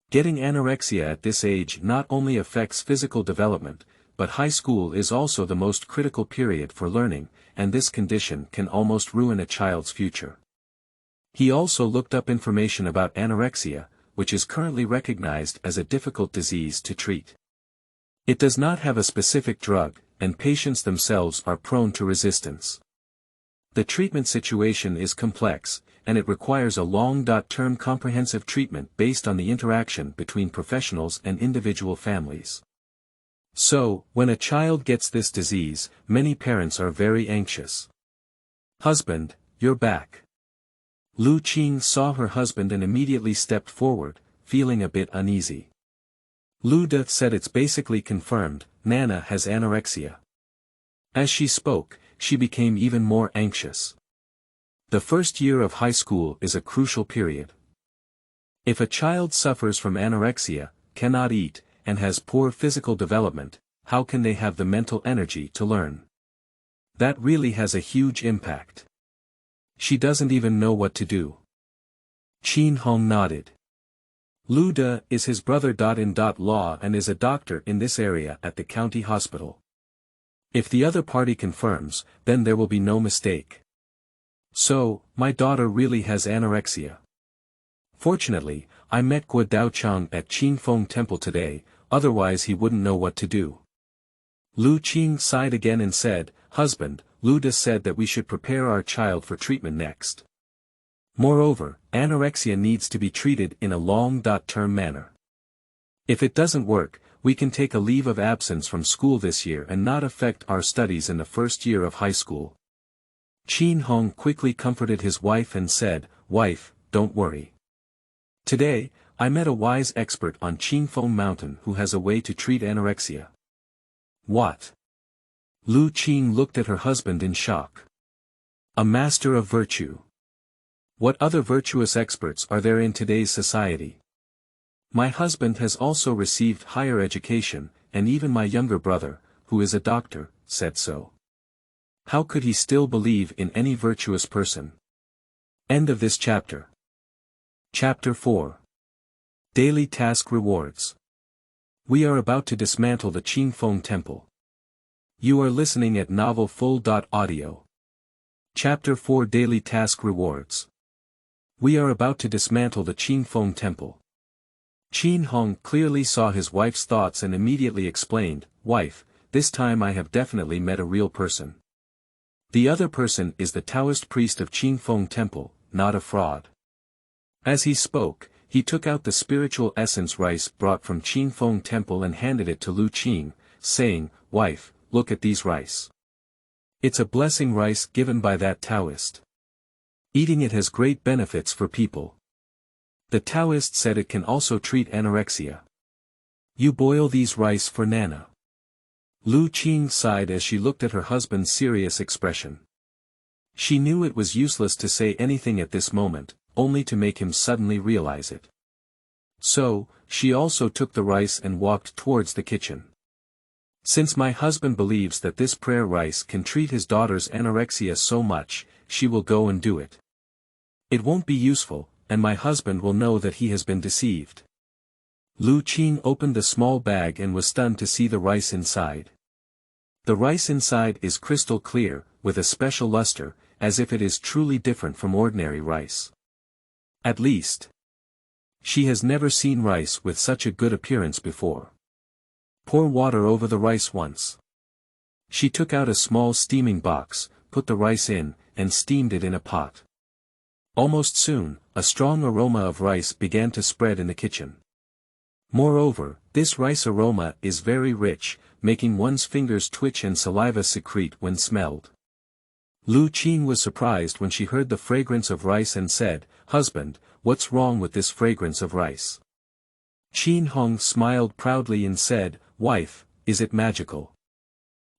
Getting anorexia at this age not only affects physical development, but high school is also the most critical period for learning, and this condition can almost ruin a child's future. He also looked up information about anorexia, which is currently recognized as a difficult disease to treat. It does not have a specific drug, and patients themselves are prone to resistance. The treatment situation is complex, and it requires a long-term comprehensive treatment based on the interaction between professionals and individual families. So, when a child gets this disease, many parents are very anxious. Husband, you're back. Lu Qing saw her husband and immediately stepped forward, feeling a bit uneasy. Lu De said it's basically confirmed, Nana has anorexia. As she spoke, she became even more anxious. The first year of high school is a crucial period. If a child suffers from anorexia, cannot eat, and has poor physical development, how can they have the mental energy to learn? That really has a huge impact. She doesn't even know what to do. Qin Hong nodded. Lu De is his brother-in-law and is a doctor in this area at the county hospital. If the other party confirms, then there will be no mistake. So, my daughter really has anorexia. Fortunately, I met Guo Daochang at Qingfeng Temple today, otherwise he wouldn't know what to do. Lu Qing sighed again and said, Husband, Lu De said that we should prepare our child for treatment next. Moreover, anorexia needs to be treated in a long-term manner. If it doesn't work, we can take a leave of absence from school this year and not affect our studies in the first year of high school. Qin Hong quickly comforted his wife and said, Wife, don't worry. Today, I met a wise expert on Qingfeng Mountain who has a way to treat anorexia. What? Lu Qing looked at her husband in shock. A master of virtue. What other virtuous experts are there in today's society? My husband has also received higher education, and even my younger brother, who is a doctor, said so. How could he still believe in any virtuous person? End of this chapter. Chapter 4. Daily Task Rewards. We are about to dismantle the Qingfeng Temple. You are listening at novelfull.audio. Chapter 4 Daily Task Rewards. We are about to dismantle the Qingfeng Temple. Qin Hong clearly saw his wife's thoughts and immediately explained, Wife, this time I have definitely met a real person. The other person is the Taoist priest of Qingfeng Temple, not a fraud. As he spoke, he took out the spiritual essence rice brought from Qingfeng Temple and handed it to Lu Qing, saying, Wife, look at these rice. It's a blessing rice given by that Taoist. Eating it has great benefits for people. The Taoist said it can also treat anorexia. You boil these rice for Nana. Lu Qing sighed as she looked at her husband's serious expression. She knew it was useless to say anything at this moment, only to make him suddenly realize it. So, she also took the rice and walked towards the kitchen. Since my husband believes that this prayer rice can treat his daughter's anorexia so much, she will go and do it. It won't be useful, and my husband will know that he has been deceived. Lu Qing opened the small bag and was stunned to see the rice inside. The rice inside is crystal clear, with a special luster, as if it is truly different from ordinary rice. At least, she has never seen rice with such a good appearance before. Pour water over the rice once. She took out a small steaming box, put the rice in, and steamed it in a pot. Almost soon, a strong aroma of rice began to spread in the kitchen. Moreover, this rice aroma is very rich, making one's fingers twitch and saliva secrete when smelled. Lu Qing was surprised when she heard the fragrance of rice and said, Husband, what's wrong with this fragrance of rice? Qin Hong smiled proudly and said, Wife, is it magical?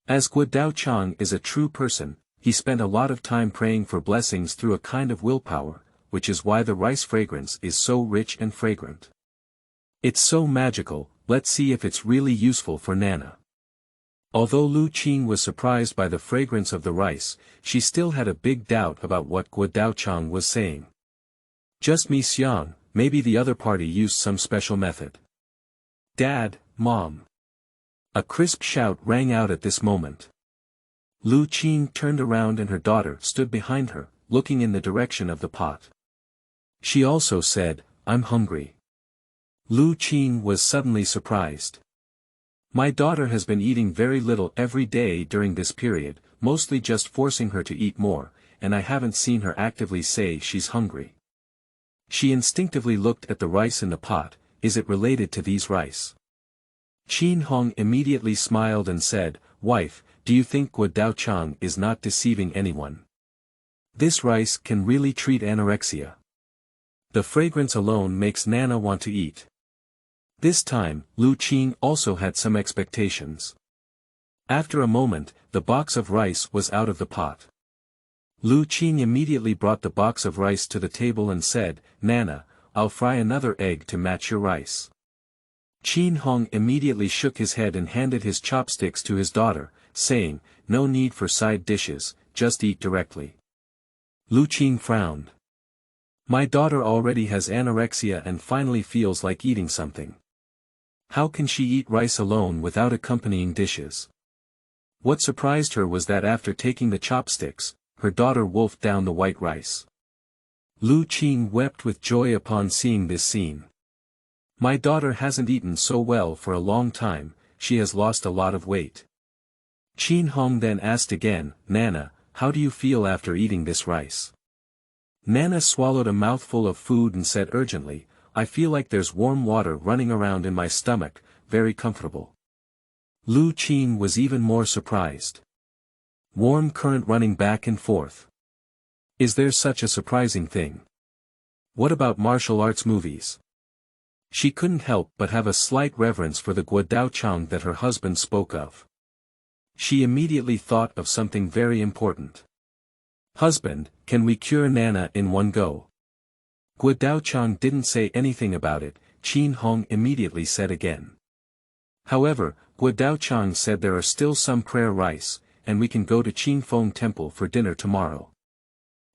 As Guo Daochang is a true person, he spent a lot of time praying for blessings through a kind of willpower, which is why the rice fragrance is so rich and fragrant. It's so magical, let's see if it's really useful for Nana. Although Lu Qing was surprised by the fragrance of the rice, she still had a big doubt about what Guo Daochang was saying. Just me Xiang, maybe the other party used some special method. Dad, Mom. A crisp shout rang out at this moment. Lu Qing turned around and her daughter stood behind her, looking in the direction of the pot. She also said, I'm hungry. Lu Qing was suddenly surprised. My daughter has been eating very little every day during this period, mostly just forcing her to eat more, and I haven't seen her actively say she's hungry. She instinctively looked at the rice in the pot. Is it related to these rice? Qin immediately smiled and said, Wife, do you think Guo Daochang is not deceiving anyone? This rice can really treat anorexia. The fragrance alone makes Nana want to eat. This time, Lu Qing also had some expectations. After a moment, the box of rice was out of the pot. Lu Qing immediately brought the box of rice to the table and said, Nana, I'll fry another egg to match your rice. Qin Hong immediately shook his head and handed his chopsticks to his daughter, saying, No need for side dishes, just eat directly. Lu Qing frowned. My daughter already has anorexia and finally feels like eating something. How can she eat rice alone without accompanying dishes? What surprised her was that after taking the chopsticks, her daughter wolfed down the white rice. Lu Qing wept with joy upon seeing this scene. My daughter hasn't eaten so well for a long time, she has lost a lot of weight. Qin Hong then asked again, Nana, how do you feel after eating this rice? Nana swallowed a mouthful of food and said urgently, I feel like there's warm water running around in my stomach, very comfortable. Lu Qing was even more surprised. Warm current running back and forth. Is there such a surprising thing? What about martial arts movies? She couldn't help but have a slight reverence for the Guo Daochang that her husband spoke of. She immediately thought of something very important. Husband, can we cure Nana in one go? Guo Daochang didn't say anything about it, Qin Hong immediately said again. However, Guo Daochang said there are still some prayer rice, and we can go to Qingfeng Temple for dinner tomorrow.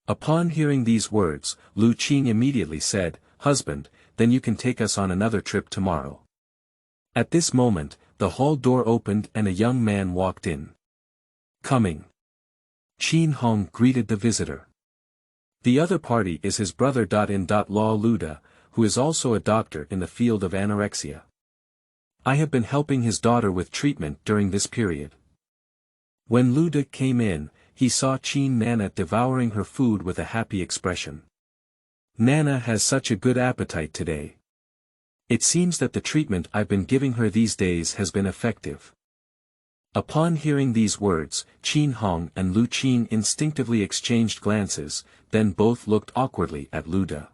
Upon hearing these words, Lu Qing immediately said, Husband, then you can take us on another trip tomorrow. At this moment, the hall door opened and a young man walked in. Coming. Qin Hong greeted the visitor. The other party is his brother. Law Luda, who is also a doctor in the field of anorexia. I have been helping his daughter with treatment during this period. When Luda came in, he saw Qin Nana devouring her food with a happy expression. Nana has such a good appetite today. It seems that the treatment I've been giving her these days has been effective. Upon hearing these words, Qin Hong and Lu Qing instinctively exchanged glances, then both looked awkwardly at Luda.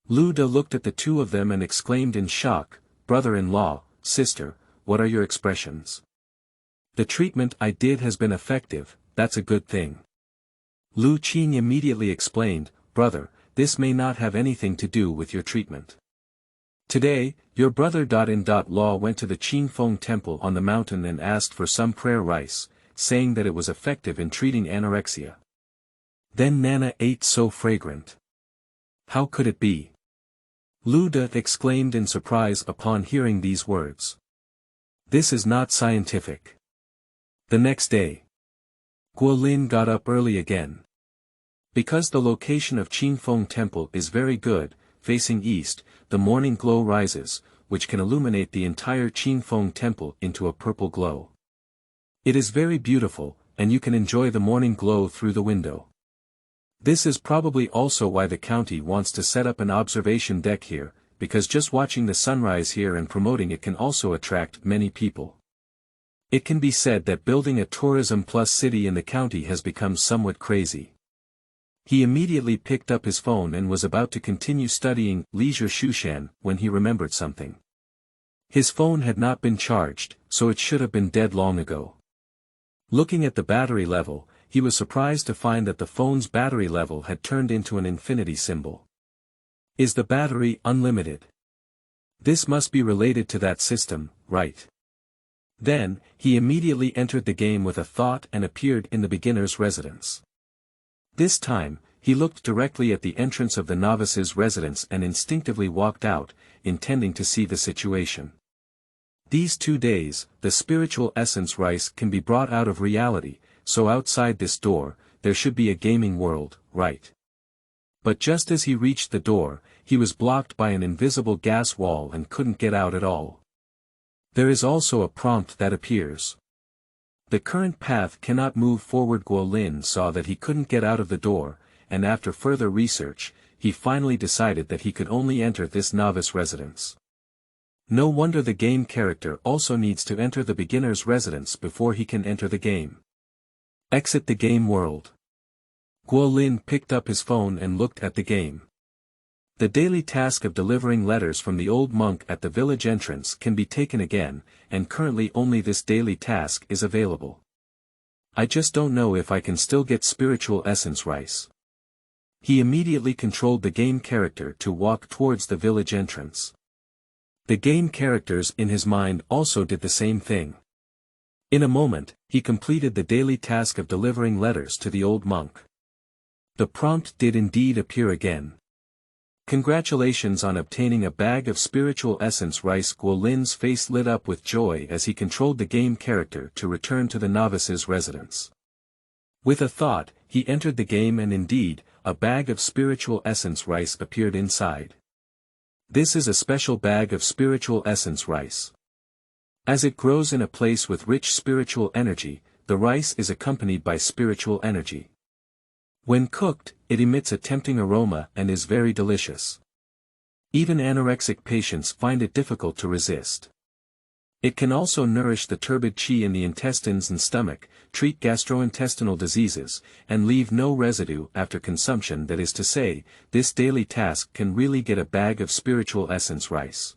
Luda looked at the two of them and exclaimed in shock, Brother-in-law, sister, what are your expressions? The treatment I did has been effective, that's a good thing. Lu Qing immediately explained, Brother, this may not have anything to do with your treatment. Today, your brother-in-law went to the Qingfeng Temple on the mountain and asked for some prayer rice, saying that it was effective in treating anorexia. Then Nana ate so fragrant. How could it be? Luda exclaimed in surprise upon hearing these words. This is not scientific. The next day, Guolin got up early again. Because the location of Qingfeng Temple is very good, facing east, the morning glow rises, which can illuminate the entire Qingfeng Temple into a purple glow. It is very beautiful, and you can enjoy the morning glow through the window. This is probably also why the county wants to set up an observation deck here, because just watching the sunrise here and promoting it can also attract many people. It can be said that building a tourism plus city in the county has become somewhat crazy. He immediately picked up his phone and was about to continue studying Leisure Shushan when he remembered something. His phone had not been charged, so it should have been dead long ago. Looking at the battery level, he was surprised to find that the phone's battery level had turned into an infinity symbol. Is the battery unlimited? This must be related to that system, right? Then, he immediately entered the game with a thought and appeared in the beginner's residence. This time, he looked directly at the entrance of the novice's residence and instinctively walked out, intending to see the situation. These 2 days, the spiritual essence rice can be brought out of reality, so outside this door, there should be a gaming world, right? But just as he reached the door, he was blocked by an invisible gas wall and couldn't get out at all. There is also a prompt that appears. The current path cannot move forward. Guo Lin saw that he couldn't get out of the door, and after further research, he finally decided that he could only enter this novice residence. No wonder the game character also needs to enter the beginner's residence before he can enter the game. Exit the game world. Guo Lin picked up his phone and looked at the game. The daily task of delivering letters from the old monk at the village entrance can be taken again, and currently only this daily task is available. I just don't know if I can still get spiritual essence rice. He immediately controlled the game character to walk towards the village entrance. The game characters in his mind also did the same thing. In a moment, he completed the daily task of delivering letters to the old monk. The prompt did indeed appear again. Congratulations on obtaining a bag of spiritual essence rice. Guo Lin's face lit up with joy as he controlled the game character to return to the novice's residence. With a thought, he entered the game and indeed, a bag of spiritual essence rice appeared inside. This is a special bag of spiritual essence rice. As it grows in a place with rich spiritual energy, the rice is accompanied by spiritual energy. When cooked, it emits a tempting aroma and is very delicious. Even anorexic patients find it difficult to resist. It can also nourish the turbid qi in the intestines and stomach, treat gastrointestinal diseases, and leave no residue after consumption. That is to say, this daily task can really get a bag of spiritual essence rice.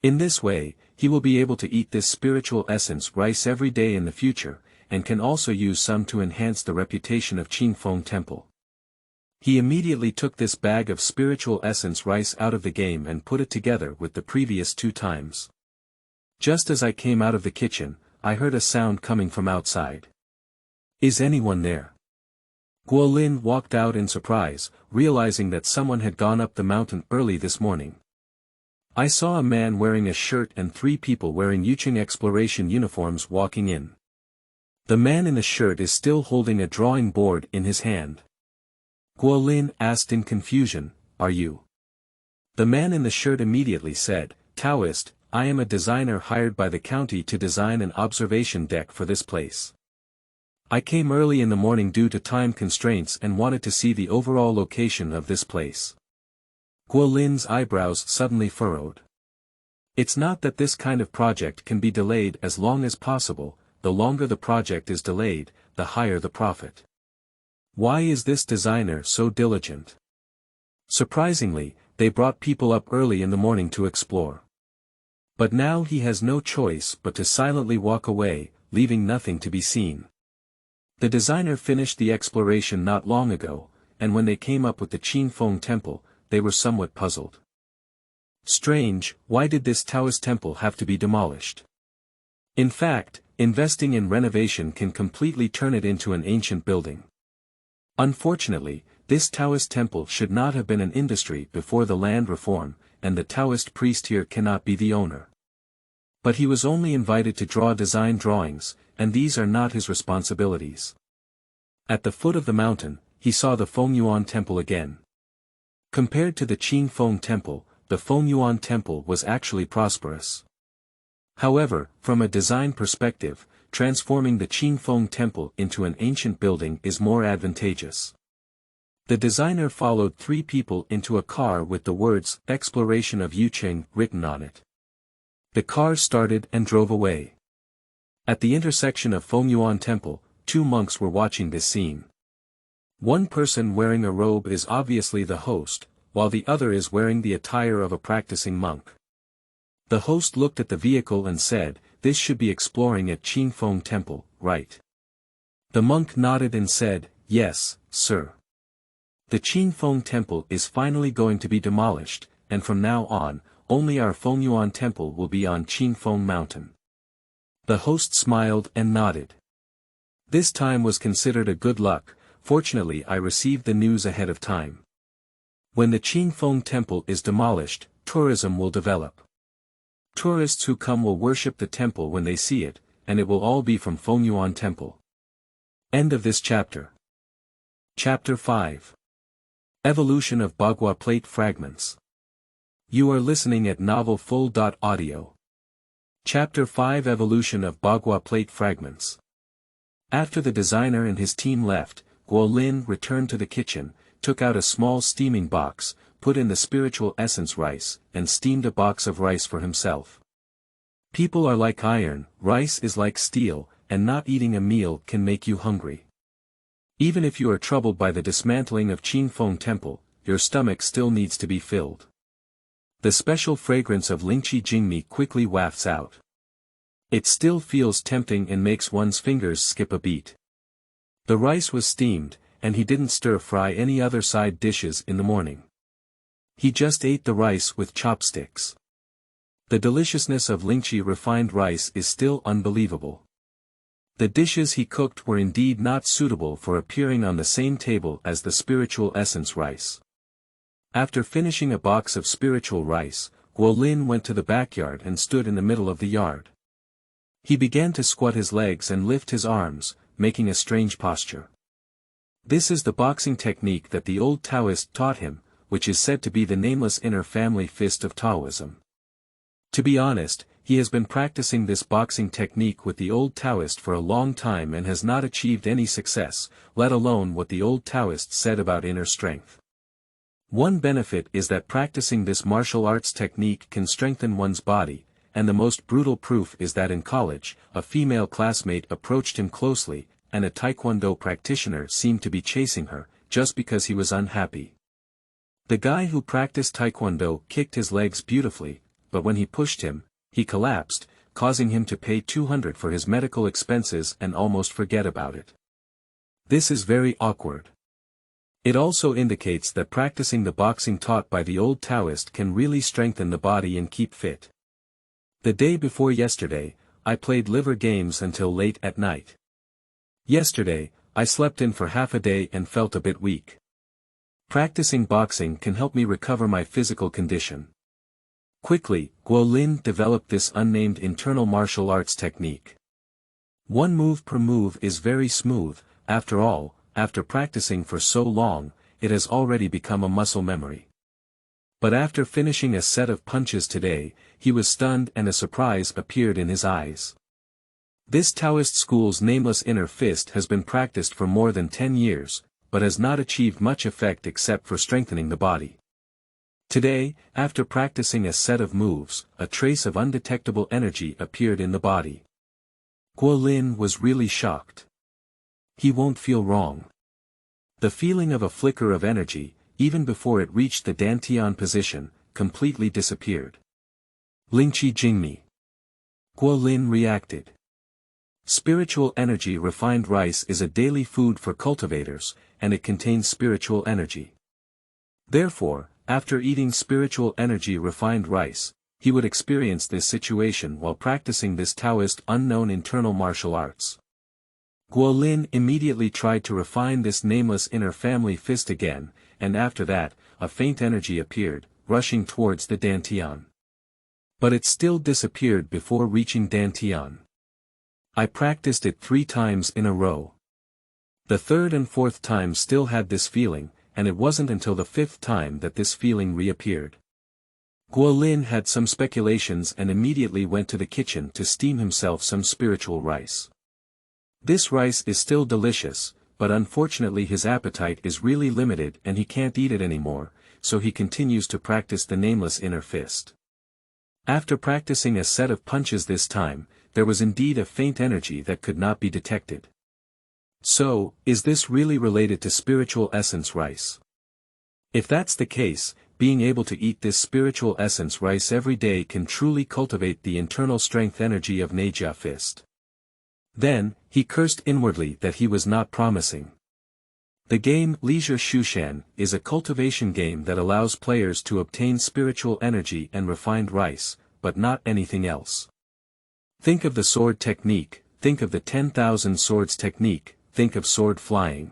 In this way, he will be able to eat this spiritual essence rice every day in the future, and can also use some to enhance the reputation of Qingfeng Temple. He immediately took this bag of spiritual essence rice out of the game and put it together with the previous 2 times. Just as I came out of the kitchen, I heard a sound coming from outside. Is anyone there? Guo Lin walked out in surprise, realizing that someone had gone up the mountain early this morning. I saw a man wearing a shirt and 3 people wearing Yuqing exploration uniforms walking in. The man in the shirt is still holding a drawing board in his hand. Guo Lin asked in confusion, "Are you?" The man in the shirt immediately said, "Taoist, I am a designer hired by the county to design an observation deck for this place. I came early in the morning due to time constraints and wanted to see the overall location of this place." Guo Lin's eyebrows suddenly furrowed. It's not that this kind of project can be delayed as long as possible. The longer the project is delayed, the higher the profit. Why is this designer so diligent? Surprisingly, they brought people up early in the morning to explore. But now he has no choice but to silently walk away, leaving nothing to be seen. The designer finished the exploration not long ago, and when they came up with the Qingfeng Temple, they were somewhat puzzled. Strange, why did this Taoist temple have to be demolished? In fact, investing in renovation can completely turn it into an ancient building. Unfortunately, this Taoist temple should not have been an industry before the land reform, and the Taoist priest here cannot be the owner. But he was only invited to draw design drawings, and these are not his responsibilities. At the foot of the mountain, he saw the Fengyuan Temple again. Compared to the Qingfeng Temple, the Fengyuan Temple was actually prosperous. However, from a design perspective, transforming the Qingfeng Temple into an ancient building is more advantageous. The designer followed 3 people into a car with the words, "Exploration of Yuqing," written on it. The car started and drove away. At the intersection of Fengyuan Temple, 2 monks were watching this scene. One person wearing a robe is obviously the host, while the other is wearing the attire of a practicing monk. The host looked at the vehicle and said, "This should be exploring at Qingfeng Temple, right?" The monk nodded and said, "Yes, sir. The Qingfeng Temple is finally going to be demolished, and from now on, only our Fengyuan Temple will be on Qingfeng Mountain." The host smiled and nodded. This time was considered a good luck. Fortunately, I received the news ahead of time. When the Qingfeng Temple is demolished, tourism will develop. Tourists who come will worship the temple when they see it, and it will all be from Fengyuan Temple. End of this chapter. Chapter 5. Evolution of Bagua Plate Fragments. You are listening at novelfull.audio. Chapter 5 Evolution of Bagua Plate Fragments. After the designer and his team left, Guo Lin returned to the kitchen, took out a small steaming box, put in the spiritual essence rice, and steamed a box of rice for himself. People are like iron, rice is like steel, and not eating a meal can make you hungry. Even if you are troubled by the dismantling of Qingfeng Temple, your stomach still needs to be filled. The special fragrance of Lingqi Jingmi quickly wafts out. It still feels tempting and makes one's fingers skip a beat. The rice was steamed, and he didn't stir-fry any other side dishes in the morning. He just ate the rice with chopsticks. The deliciousness of Lingqi refined rice is still unbelievable. The dishes he cooked were indeed not suitable for appearing on the same table as the spiritual essence rice. After finishing a box of spiritual rice, Guo Lin went to the backyard and stood in the middle of the yard. He began to squat his legs and lift his arms, making a strange posture. This is the boxing technique that the old Taoist taught him, which is said to be the nameless inner family fist of Taoism. To be honest, he has been practicing this boxing technique with the old Taoist for a long time and has not achieved any success, let alone what the old Taoist said about inner strength. One benefit is that practicing this martial arts technique can strengthen one's body, and the most brutal proof is that in college, a female classmate approached him closely, and a taekwondo practitioner seemed to be chasing her, just because he was unhappy. The guy who practiced taekwondo kicked his legs beautifully, but when he pushed him, he collapsed, causing him to pay 200 for his medical expenses and almost forget about it. This is very awkward. It also indicates that practicing the boxing taught by the old Taoist can really strengthen the body and keep fit. The day before yesterday, I played liver games until late at night. Yesterday, I slept in for half a day and felt a bit weak. Practicing boxing can help me recover my physical condition. Quickly, Guo Lin developed this unnamed internal martial arts technique. One move per move is very smooth, after all. After practicing for so long, it has already become a muscle memory. But after finishing a set of punches today, he was stunned and a surprise appeared in his eyes. This Taoist school's nameless inner fist has been practiced for more than 10 years, but has not achieved much effect except for strengthening the body. Today, after practicing a set of moves, a trace of undetectable energy appeared in the body. Guo Lin was really shocked. He won't feel wrong. The feeling of a flicker of energy, even before it reached the dantian position, completely disappeared. Lingqi Jingmi. Guo Lin reacted. Spiritual energy refined rice is a daily food for cultivators, and it contains spiritual energy. Therefore, after eating spiritual energy refined rice, he would experience this situation while practicing this Taoist unknown internal martial arts. Guo Lin immediately tried to refine this nameless inner family fist again, and after that, a faint energy appeared, rushing towards the dantian. But it still disappeared before reaching dantian. I practiced it 3 times in a row. The third and fourth time still had this feeling, and it wasn't until the 5th time that this feeling reappeared. Guo Lin had some speculations and immediately went to the kitchen to steam himself some spiritual rice. This rice is still delicious, but unfortunately his appetite is really limited and he can't eat it anymore, so he continues to practice the nameless inner fist. After practicing a set of punches this time, there was indeed a faint energy that could not be detected. So, is this really related to spiritual essence rice? If that's the case, being able to eat this spiritual essence rice every day can truly cultivate the internal strength energy of Neijia fist. Then, he cursed inwardly that he was not promising. The game Leisure Shushan is a cultivation game that allows players to obtain spiritual energy and refined rice, but not anything else. Think of the sword technique, think of the 10,000 swords technique, think of sword flying.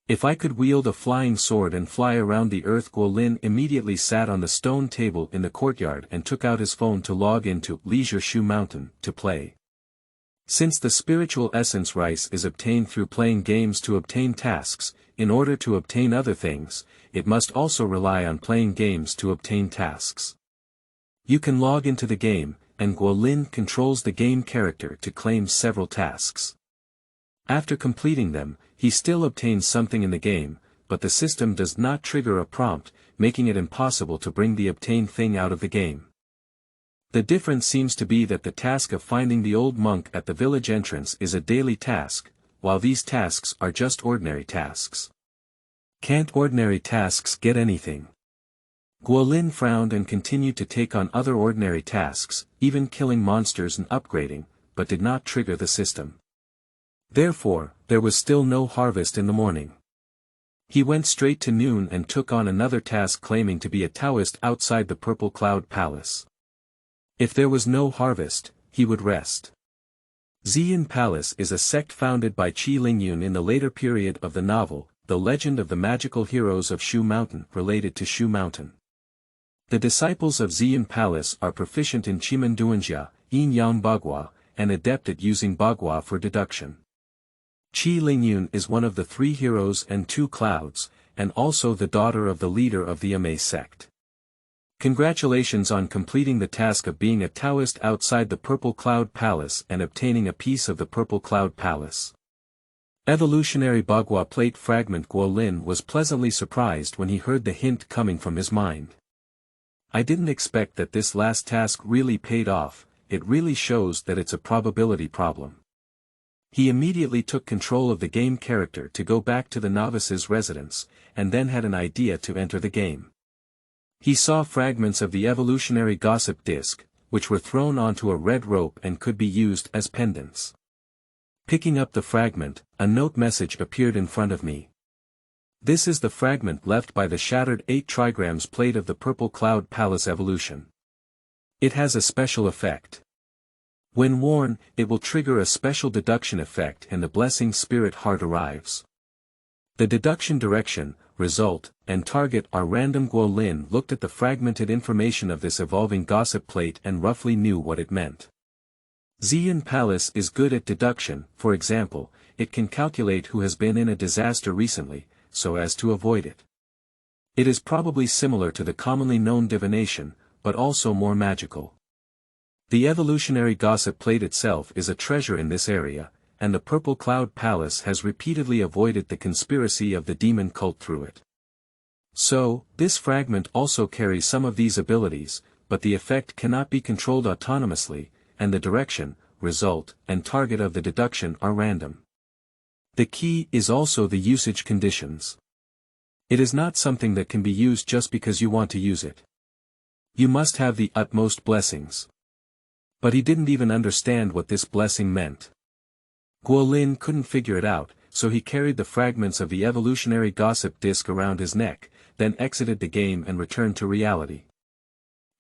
If I could wield a flying sword and fly around the earth. Guo Lin immediately sat on the stone table in the courtyard and took out his phone to log into Leisure Shu Mountain to play. Since the spiritual essence rice is obtained through playing games to obtain tasks, in order to obtain other things, it must also rely on playing games to obtain tasks. You can log into the game, and Guolin controls the game character to claim several tasks. After completing them, he still obtains something in the game, but the system does not trigger a prompt, making it impossible to bring the obtained thing out of the game. The difference seems to be that the task of finding the old monk at the village entrance is a daily task, while these tasks are just ordinary tasks. Can't ordinary tasks get anything? Guolin frowned and continued to take on other ordinary tasks, even killing monsters and upgrading, but did not trigger the system. Therefore, there was still no harvest in the morning. He went straight to noon and took on another task claiming to be a Taoist outside the Purple Cloud Palace. If there was no harvest, he would rest. Xian Palace is a sect founded by Qi Lingyun in the later period of the novel, The Legend of the Magical Heroes of Shu Mountain, related to Shu Mountain. The disciples of Xian Palace are proficient in Chimenduanjia, Yin Yang Bagua, and adept at using Bagua for deduction. Qi Lingyun is one of the 3 heroes and 2 clouds, and also the daughter of the leader of the Ame sect. Congratulations on completing the task of being a Taoist outside the Purple Cloud Palace and obtaining a piece of the Purple Cloud Palace. Evolutionary Bagua plate fragment. Guolin was pleasantly surprised when he heard the hint coming from his mind. I didn't expect that this last task really paid off, it really shows that it's a probability problem. He immediately took control of the game character to go back to the novice's residence, and then had an idea to enter the game. He saw fragments of the evolutionary gossip disc, which were thrown onto a red rope and could be used as pendants. Picking up the fragment, a note message appeared in front of me. This is the fragment left by the shattered 8 trigrams plate of the Purple Cloud Palace evolution. It has a special effect. When worn, it will trigger a special deduction effect and the blessing spirit heart arrives. The deduction direction, result, and target are random. Guolin looked at the fragmented information of this evolving gossip plate and roughly knew what it meant. Xian Palace is good at deduction, for example, it can calculate who has been in a disaster recently, so as to avoid it. It is probably similar to the commonly known divination, but also more magical. The evolutionary gossip plate itself is a treasure in this area, and the Purple Cloud Palace has repeatedly avoided the conspiracy of the demon cult through it. So, this fragment also carries some of these abilities, but the effect cannot be controlled autonomously, and the direction, result, and target of the deduction are random. The key is also the usage conditions. It is not something that can be used just because you want to use it. You must have the utmost blessings. But he didn't even understand what this blessing meant. Guolin couldn't figure it out, so he carried the fragments of the evolutionary gossip disc around his neck, then exited the game and returned to reality.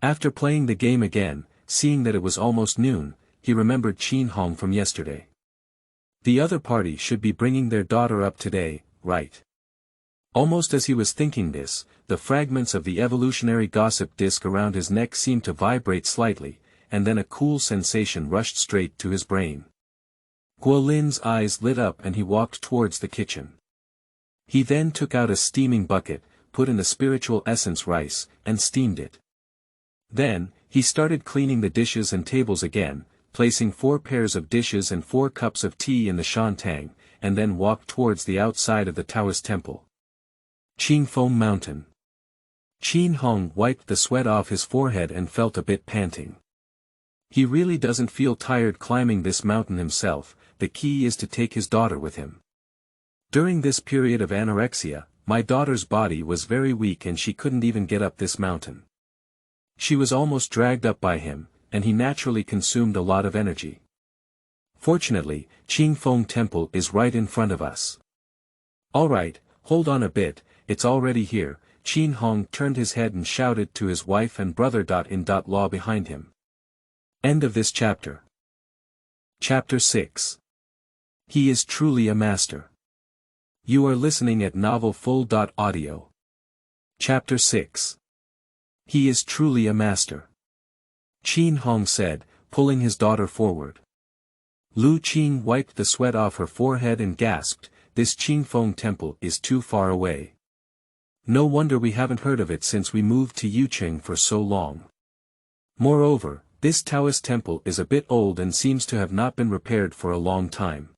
After playing the game again, seeing that it was almost noon, he remembered Qin Hong from yesterday. The other party should be bringing their daughter up today, right? Almost as he was thinking this, the fragments of the evolutionary gossip disc around his neck seemed to vibrate slightly, and then a cool sensation rushed straight to his brain. Guolin's eyes lit up and he walked towards the kitchen. He then took out a steaming bucket, put in the spiritual essence rice, and steamed it. Then, he started cleaning the dishes and tables again, placing 4 pairs of dishes and 4 cups of tea in the shantang, and then walked towards the outside of the Taoist temple. Qingfeng Mountain. Qin Hong wiped the sweat off his forehead and felt a bit panting. He really doesn't feel tired climbing this mountain himself, the key is to take his daughter with him. During this period of anorexia, my daughter's body was very weak and she couldn't even get up this mountain. She was almost dragged up by him, and he naturally consumed a lot of energy. Fortunately, Qingfeng Temple is right in front of us. Alright, hold on a bit, it's already here. Qin Hong turned his head and shouted to his wife and brother. Law behind him. End of this chapter. Chapter 6. He is truly a master. You are listening at novelfull.audio. Chapter 6. He is truly a master. Qin Hong said, pulling his daughter forward. Lu Qing wiped the sweat off her forehead and gasped, this Qingfeng Temple is too far away. No wonder we haven't heard of it since we moved to Yucheng for so long. Moreover, this Taoist temple is a bit old and seems to have not been repaired for a long time.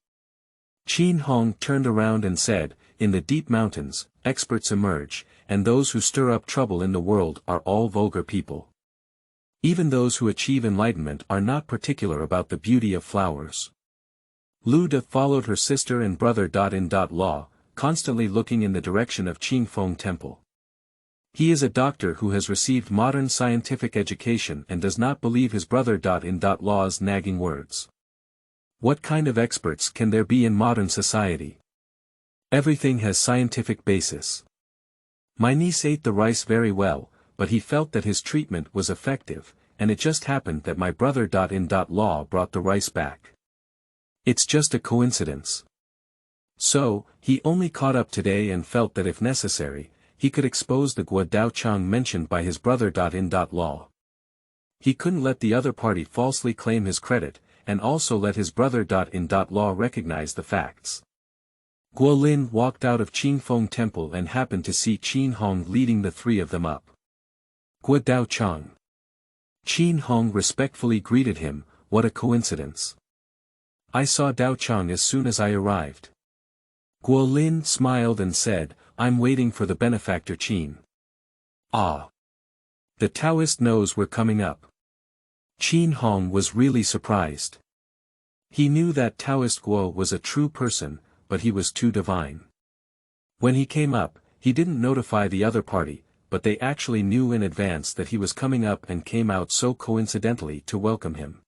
Qingfeng turned around and said, in the deep mountains, experts emerge, and those who stir up trouble in the world are all vulgar people. Even those who achieve enlightenment are not particular about the beauty of flowers. Lu De followed her sister and brother. Law, constantly looking in the direction of Qingfeng Temple. He is a doctor who has received modern scientific education and does not believe his brother. Law's nagging words. What kind of experts can there be in modern society? Everything has scientific basis. My niece ate the rice very well, but he felt that his treatment was effective, and it just happened that my brother. Law brought the rice back. It's just a coincidence. So, he only caught up today and felt that if necessary, he could expose the Gua Dao Chang mentioned by his brother. Law. He couldn't let the other party falsely claim his credit, and also let his brother. Law recognize the facts. Guolin walked out of Qingfeng Temple and happened to see Qinhong leading the three of them up. Gua Dao Chang. Qinhong respectfully greeted him. What a coincidence. I saw Dao Chang as soon as I arrived. Guolin smiled and said, I'm waiting for the benefactor Qin. Ah. The Taoist knows we're coming up. Qinhong was really surprised. He knew that Taoist Guo was a true person, but he was too divine. When he came up, he didn't notify the other party, but they actually knew in advance that he was coming up and came out so coincidentally to welcome him.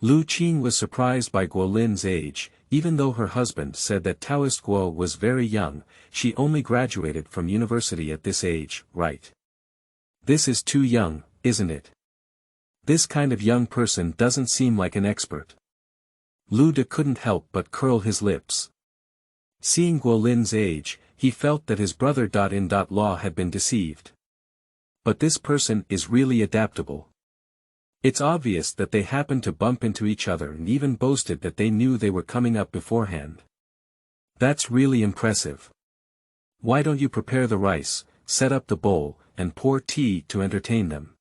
Lu Qing was surprised by Guolin's age. Even though her husband said that Taoist Guo was very young, she only graduated from university at this age, right? This is too young, isn't it? This kind of young person doesn't seem like an expert. Lu De couldn't help but curl his lips. Seeing Guolin's age, he felt that his brother. Law had been deceived. But this person is really adaptable. It's obvious that they happened to bump into each other and even boasted that they knew they were coming up beforehand. That's really impressive. Why don't you prepare the rice, set up the bowl, and pour tea to entertain them?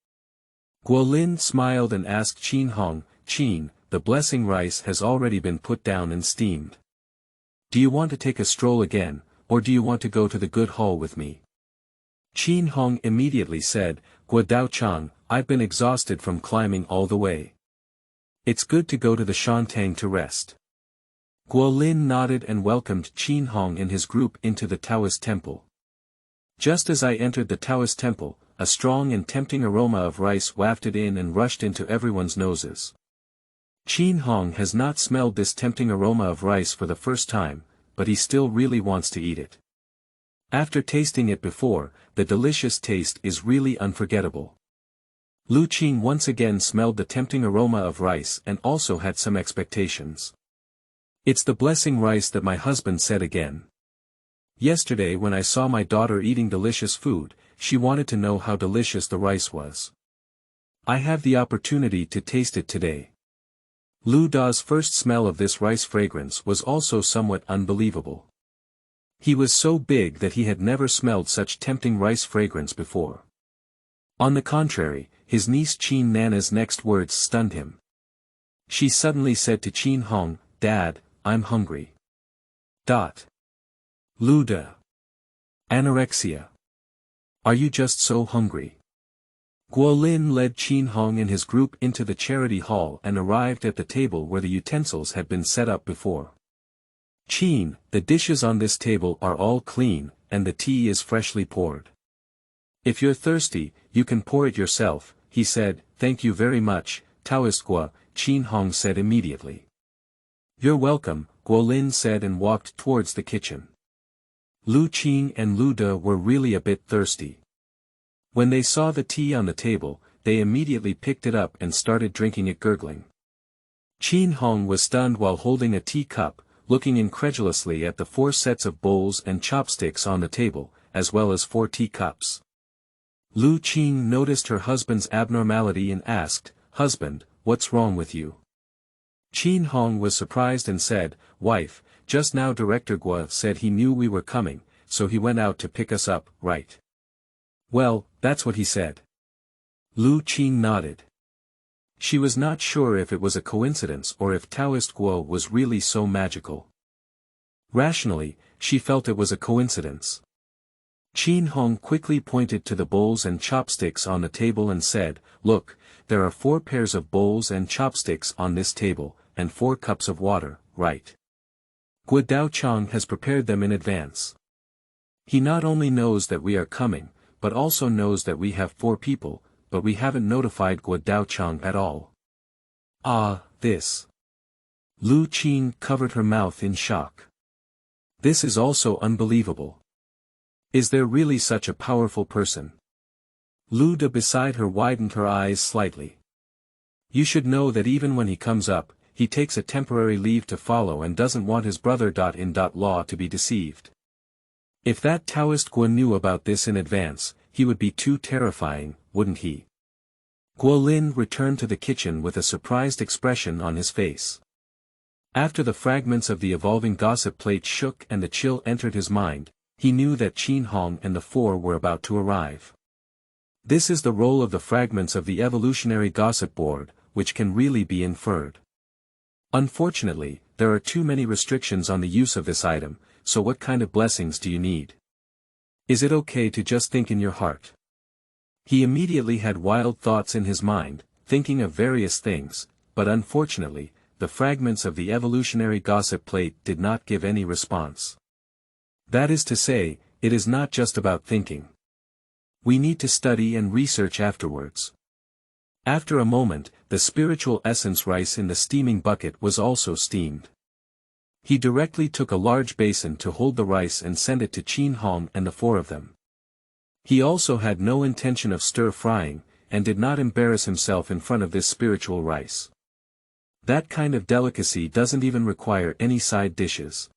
Guolin smiled and asked Qinhong, Qin, the blessing rice has already been put down and steamed. Do you want to take a stroll again, or do you want to go to the good hall with me? Qinhong immediately said, Gua Dao Chang, I've been exhausted from climbing all the way. It's good to go to the Shantang to rest. Guolin nodded and welcomed Qinhong and his group into the Taoist temple. Just as I entered the Taoist temple, a strong and tempting aroma of rice wafted in and rushed into everyone's noses. Qinhong has not smelled this tempting aroma of rice for the first time, but he still really wants to eat it. After tasting it before, the delicious taste is really unforgettable. Lu Qing once again smelled the tempting aroma of rice and also had some expectations. It's the blessing rice that my husband said again. Yesterday when I saw my daughter eating delicious food, she wanted to know how delicious the rice was. I have the opportunity to taste it today. Lu Da's first smell of this rice fragrance was also somewhat unbelievable. He was so big that he had never smelled such tempting rice fragrance before. On the contrary, his niece Qin Nana's next words stunned him. She suddenly said to Qinhong, Dad, I'm hungry. Lu De. Anorexia. Are you just so hungry? Guolin led Qinhong and his group into the charity hall and arrived at the table where the utensils had been set up before. Qin, the dishes on this table are all clean, and the tea is freshly poured. If you're thirsty, you can pour it yourself, he said. Thank you very much, Taoist Gua, Qinhong said immediately. You're welcome, Guolin said and walked towards the kitchen. Lu Qing and Lu De were really a bit thirsty. When they saw the tea on the table, they immediately picked it up and started drinking it gurgling. Qinhong was stunned while holding a teacup, looking incredulously at the 4 sets of bowls and chopsticks on the table, as well as 4 teacups. Lu Qing noticed her husband's abnormality and asked, Husband, what's wrong with you? Qinhong was surprised and said, Wife, just now Director Gua said he knew we were coming, so he went out to pick us up, right? Well, that's what he said. Lu Qing nodded. She was not sure if it was a coincidence or if Taoist Guo was really so magical. Rationally, she felt it was a coincidence. Qin Hong quickly pointed to the bowls and chopsticks on the table and said, "Look, there are 4 pairs of bowls and chopsticks on this table, and 4 cups of water, right? Guo Daochang has prepared them in advance. He not only knows that we are coming, but also knows that we have 4 people, but we haven't notified Guo Daochang at all." Ah, this. Lu Qin covered her mouth in shock. This is also unbelievable. Is there really such a powerful person? Lu De beside her widened her eyes slightly. You should know that even when he comes up, he takes a temporary leave to follow and doesn't want his brother-in-law to be deceived. If that Taoist Guo knew about this in advance, he would be too terrifying, wouldn't he? Guo Lin returned to the kitchen with a surprised expression on his face. After the fragments of the evolving gossip plate shook and the chill entered his mind, he knew that Qin Hong and the 4 were about to arrive. This is the role of the fragments of the evolutionary gossip board, which can really be inferred. Unfortunately, there are too many restrictions on the use of this item, so what kind of blessings do you need? Is it okay to just think in your heart? He immediately had wild thoughts in his mind, thinking of various things, but unfortunately, the fragments of the evolutionary gossip plate did not give any response. That is to say, it is not just about thinking. We need to study and research afterwards. After a moment, the spiritual essence rice in the steaming bucket was also steamed. He directly took a large basin to hold the rice and send it to Qin Hong and the 4 of them. He also had no intention of stir-frying, and did not embarrass himself in front of this spiritual rice. That kind of delicacy doesn't even require any side dishes.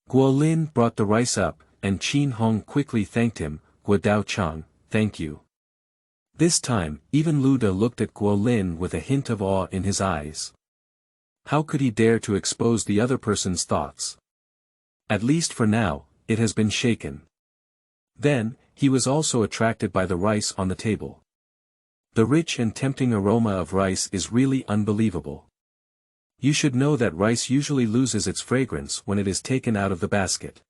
Guo Lin brought the rice up, and Qin Hong quickly thanked him. "Guo Daochang, thank you." This time, even Lu De looked at Guo Lin with a hint of awe in his eyes. How could he dare to expose the other person's thoughts? At least for now, it has been shaken. Then, he was also attracted by the rice on the table. The rich and tempting aroma of rice is really unbelievable. You should know that rice usually loses its fragrance when it is taken out of the basket.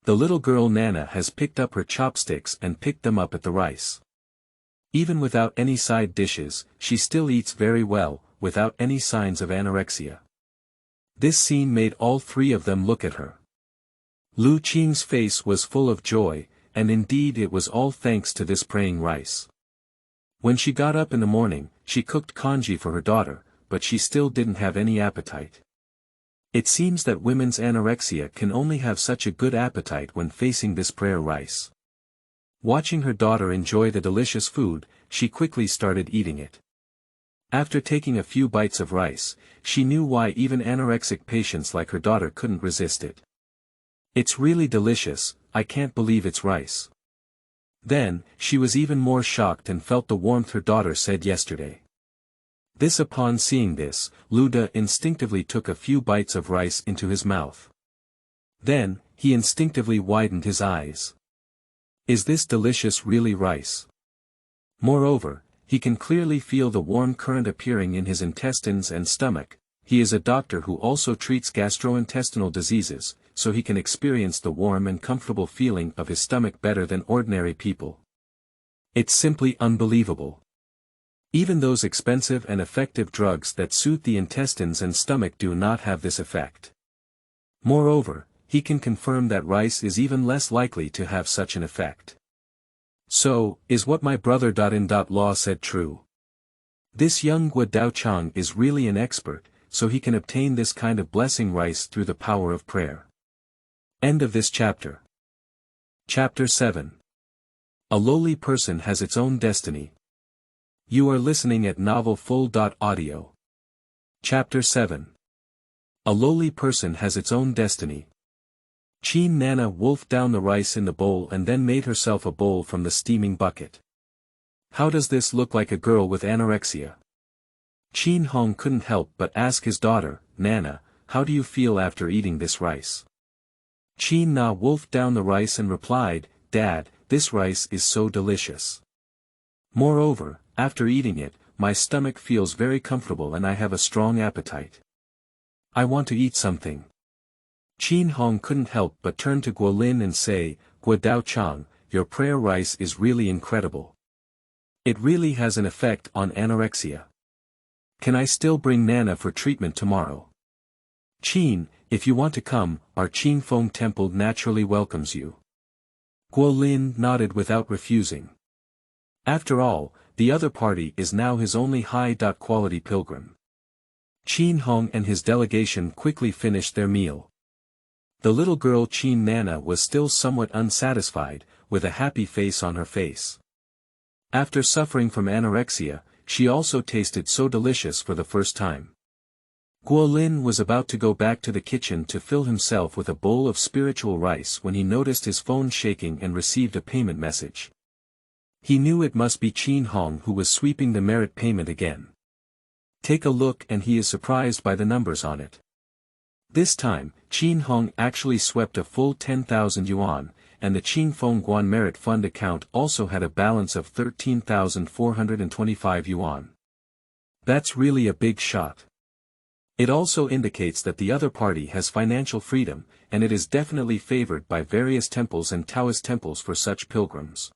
The little girl Nana has picked up her chopsticks and picked them up at the rice. Even without any side dishes, she still eats very well, without any signs of anorexia. This scene made all 3 of them look at her. Lu Qing's face was full of joy, and indeed it was all thanks to this praying rice. When she got up in the morning, she cooked congee for her daughter, but she still didn't have any appetite. It seems that women's anorexia can only have such a good appetite when facing this prayer rice. Watching her daughter enjoy the delicious food, she quickly started eating it. After taking a few bites of rice, she knew why even anorexic patients like her daughter couldn't resist it. It's really delicious, I can't believe it's rice. Then, she was even more shocked and felt the warmth her daughter said yesterday. Upon seeing this, Lu De instinctively took a few bites of rice into his mouth. Then, he instinctively widened his eyes. Is this delicious really rice? Moreover, he can clearly feel the warm current appearing in his intestines and stomach. He is a doctor who also treats gastrointestinal diseases, so he can experience the warm and comfortable feeling of his stomach better than ordinary people. It's simply unbelievable. Even those expensive and effective drugs that soothe the intestines and stomach do not have this effect. Moreover, he can confirm that rice is even less likely to have such an effect. So, is what my brother-in-law said true? This young Guo Daochang is really an expert, so he can obtain this kind of blessing rice through the power of prayer. End of this chapter. Chapter 7. A lowly person has its own destiny. You are listening at novelfull.audio. Chapter 7. A lowly person has its own destiny. Qin Nana wolfed down the rice in the bowl and then made herself a bowl from the steaming bucket. How does this look like a girl with anorexia? Qin Hong couldn't help but ask his daughter, Nana, how do you feel after eating this rice? Qin Na wolfed down the rice and replied, Dad, this rice is so delicious. Moreover, after eating it, my stomach feels very comfortable and I have a strong appetite. I want to eat something. Qingfeng couldn't help but turn to Guolin and say, Gua Dao Chang, your prayer rice is really incredible. It really has an effect on anorexia. Can I still bring Nana for treatment tomorrow? Qin, if you want to come, our Qingfeng Temple naturally welcomes you. Guolin nodded without refusing. After all, the other party is now his only high-quality pilgrim. Qingfeng and his delegation quickly finished their meal. The little girl Qin Nana was still somewhat unsatisfied, with a happy face on her face. After suffering from anorexia, she also tasted so delicious for the first time. Guolin was about to go back to the kitchen to fill himself with a bowl of spiritual rice when he noticed his phone shaking and received a payment message. He knew it must be Qingfeng who was sweeping the merit payment again. Take a look and he is surprised by the numbers on it. This time, Qingfeng actually swept a full 10,000 yuan, and the Qingfeng Guan Merit Fund account also had a balance of 13,425 yuan. That's really a big shot. It also indicates that the other party has financial freedom, and it is definitely favored by various temples and Taoist temples for such pilgrims.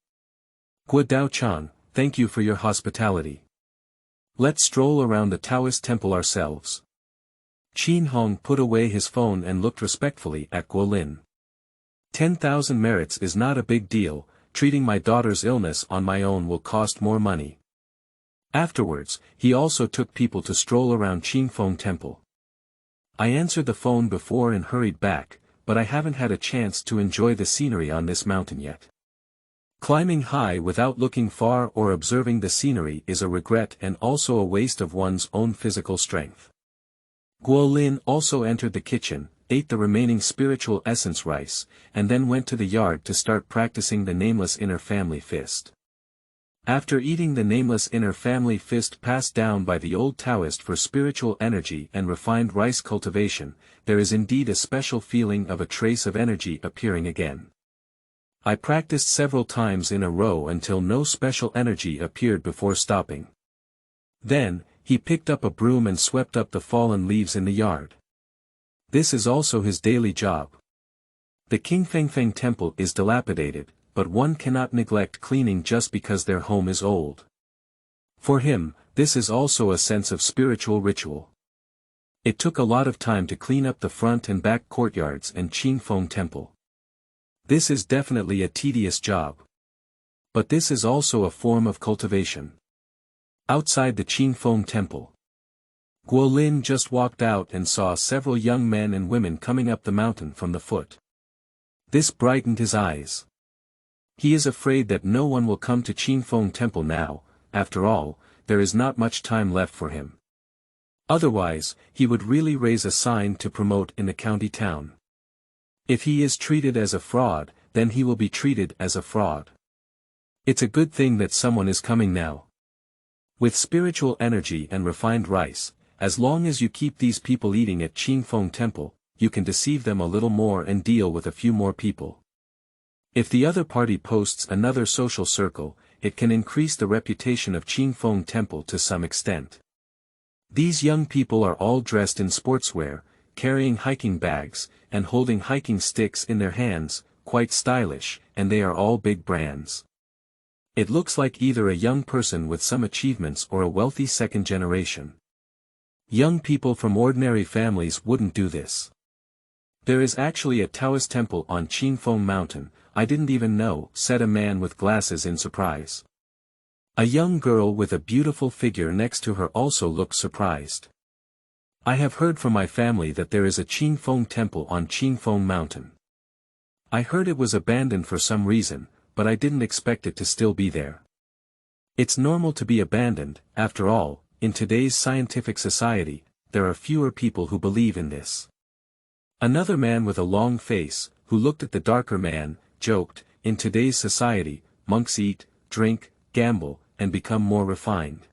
Gua Dao Chang, thank you for your hospitality. Let's stroll around the Taoist temple ourselves. Qingfeng put away his phone and looked respectfully at Guolin. 10,000 merits is not a big deal, treating my daughter's illness on my own will cost more money. Afterwards, he also took people to stroll around Qingfeng Temple. I answered the phone before and hurried back, but I haven't had a chance to enjoy the scenery on this mountain yet. Climbing high without looking far or observing the scenery is a regret and also a waste of one's own physical strength. Guolin also entered the kitchen, ate the remaining spiritual essence rice, and then went to the yard to start practicing the nameless inner family fist. After eating the nameless inner family fist passed down by the old Taoist for spiritual energy and refined rice cultivation, there is indeed a special feeling of a trace of energy appearing again. I practiced several times in a row until no special energy appeared before stopping. Then, he picked up a broom and swept up the fallen leaves in the yard. This is also his daily job. The Qingfeng Temple is dilapidated, but one cannot neglect cleaning just because their home is old. For him, this is also a sense of spiritual ritual. It took a lot of time to clean up the front and back courtyards and Qingfeng Temple. This is definitely a tedious job. But this is also a form of cultivation. Outside the Qingfeng Temple, Guolin just walked out and saw several young men and women coming up the mountain from the foot. This brightened his eyes. He is afraid that no one will come to Qingfeng Temple now. After all, there is not much time left for him. Otherwise, he would really raise a sign to promote in the county town. If he is treated as a fraud, then he will be treated as a fraud. It's a good thing that someone is coming now. With spiritual energy and refined rice, as long as you keep these people eating at Qingfeng Temple, you can deceive them a little more and deal with a few more people. If the other party posts another social circle, it can increase the reputation of Qingfeng Temple to some extent. These young people are all dressed in sportswear, carrying hiking bags, and holding hiking sticks in their hands, quite stylish, and they are all big brands. It looks like either a young person with some achievements or a wealthy second generation. Young people from ordinary families wouldn't do this. There is actually a Taoist temple on Qingfeng Mountain, I didn't even know, said a man with glasses in surprise. A young girl with a beautiful figure next to her also looked surprised. I have heard from my family that there is a Qingfeng Temple on Qingfeng Mountain. I heard it was abandoned for some reason, but I didn't expect it to still be there. It's normal to be abandoned, after all, in today's scientific society, there are fewer people who believe in this. Another man with a long face, who looked at the darker man, joked, in today's society, monks eat, drink, gamble, and become more refined.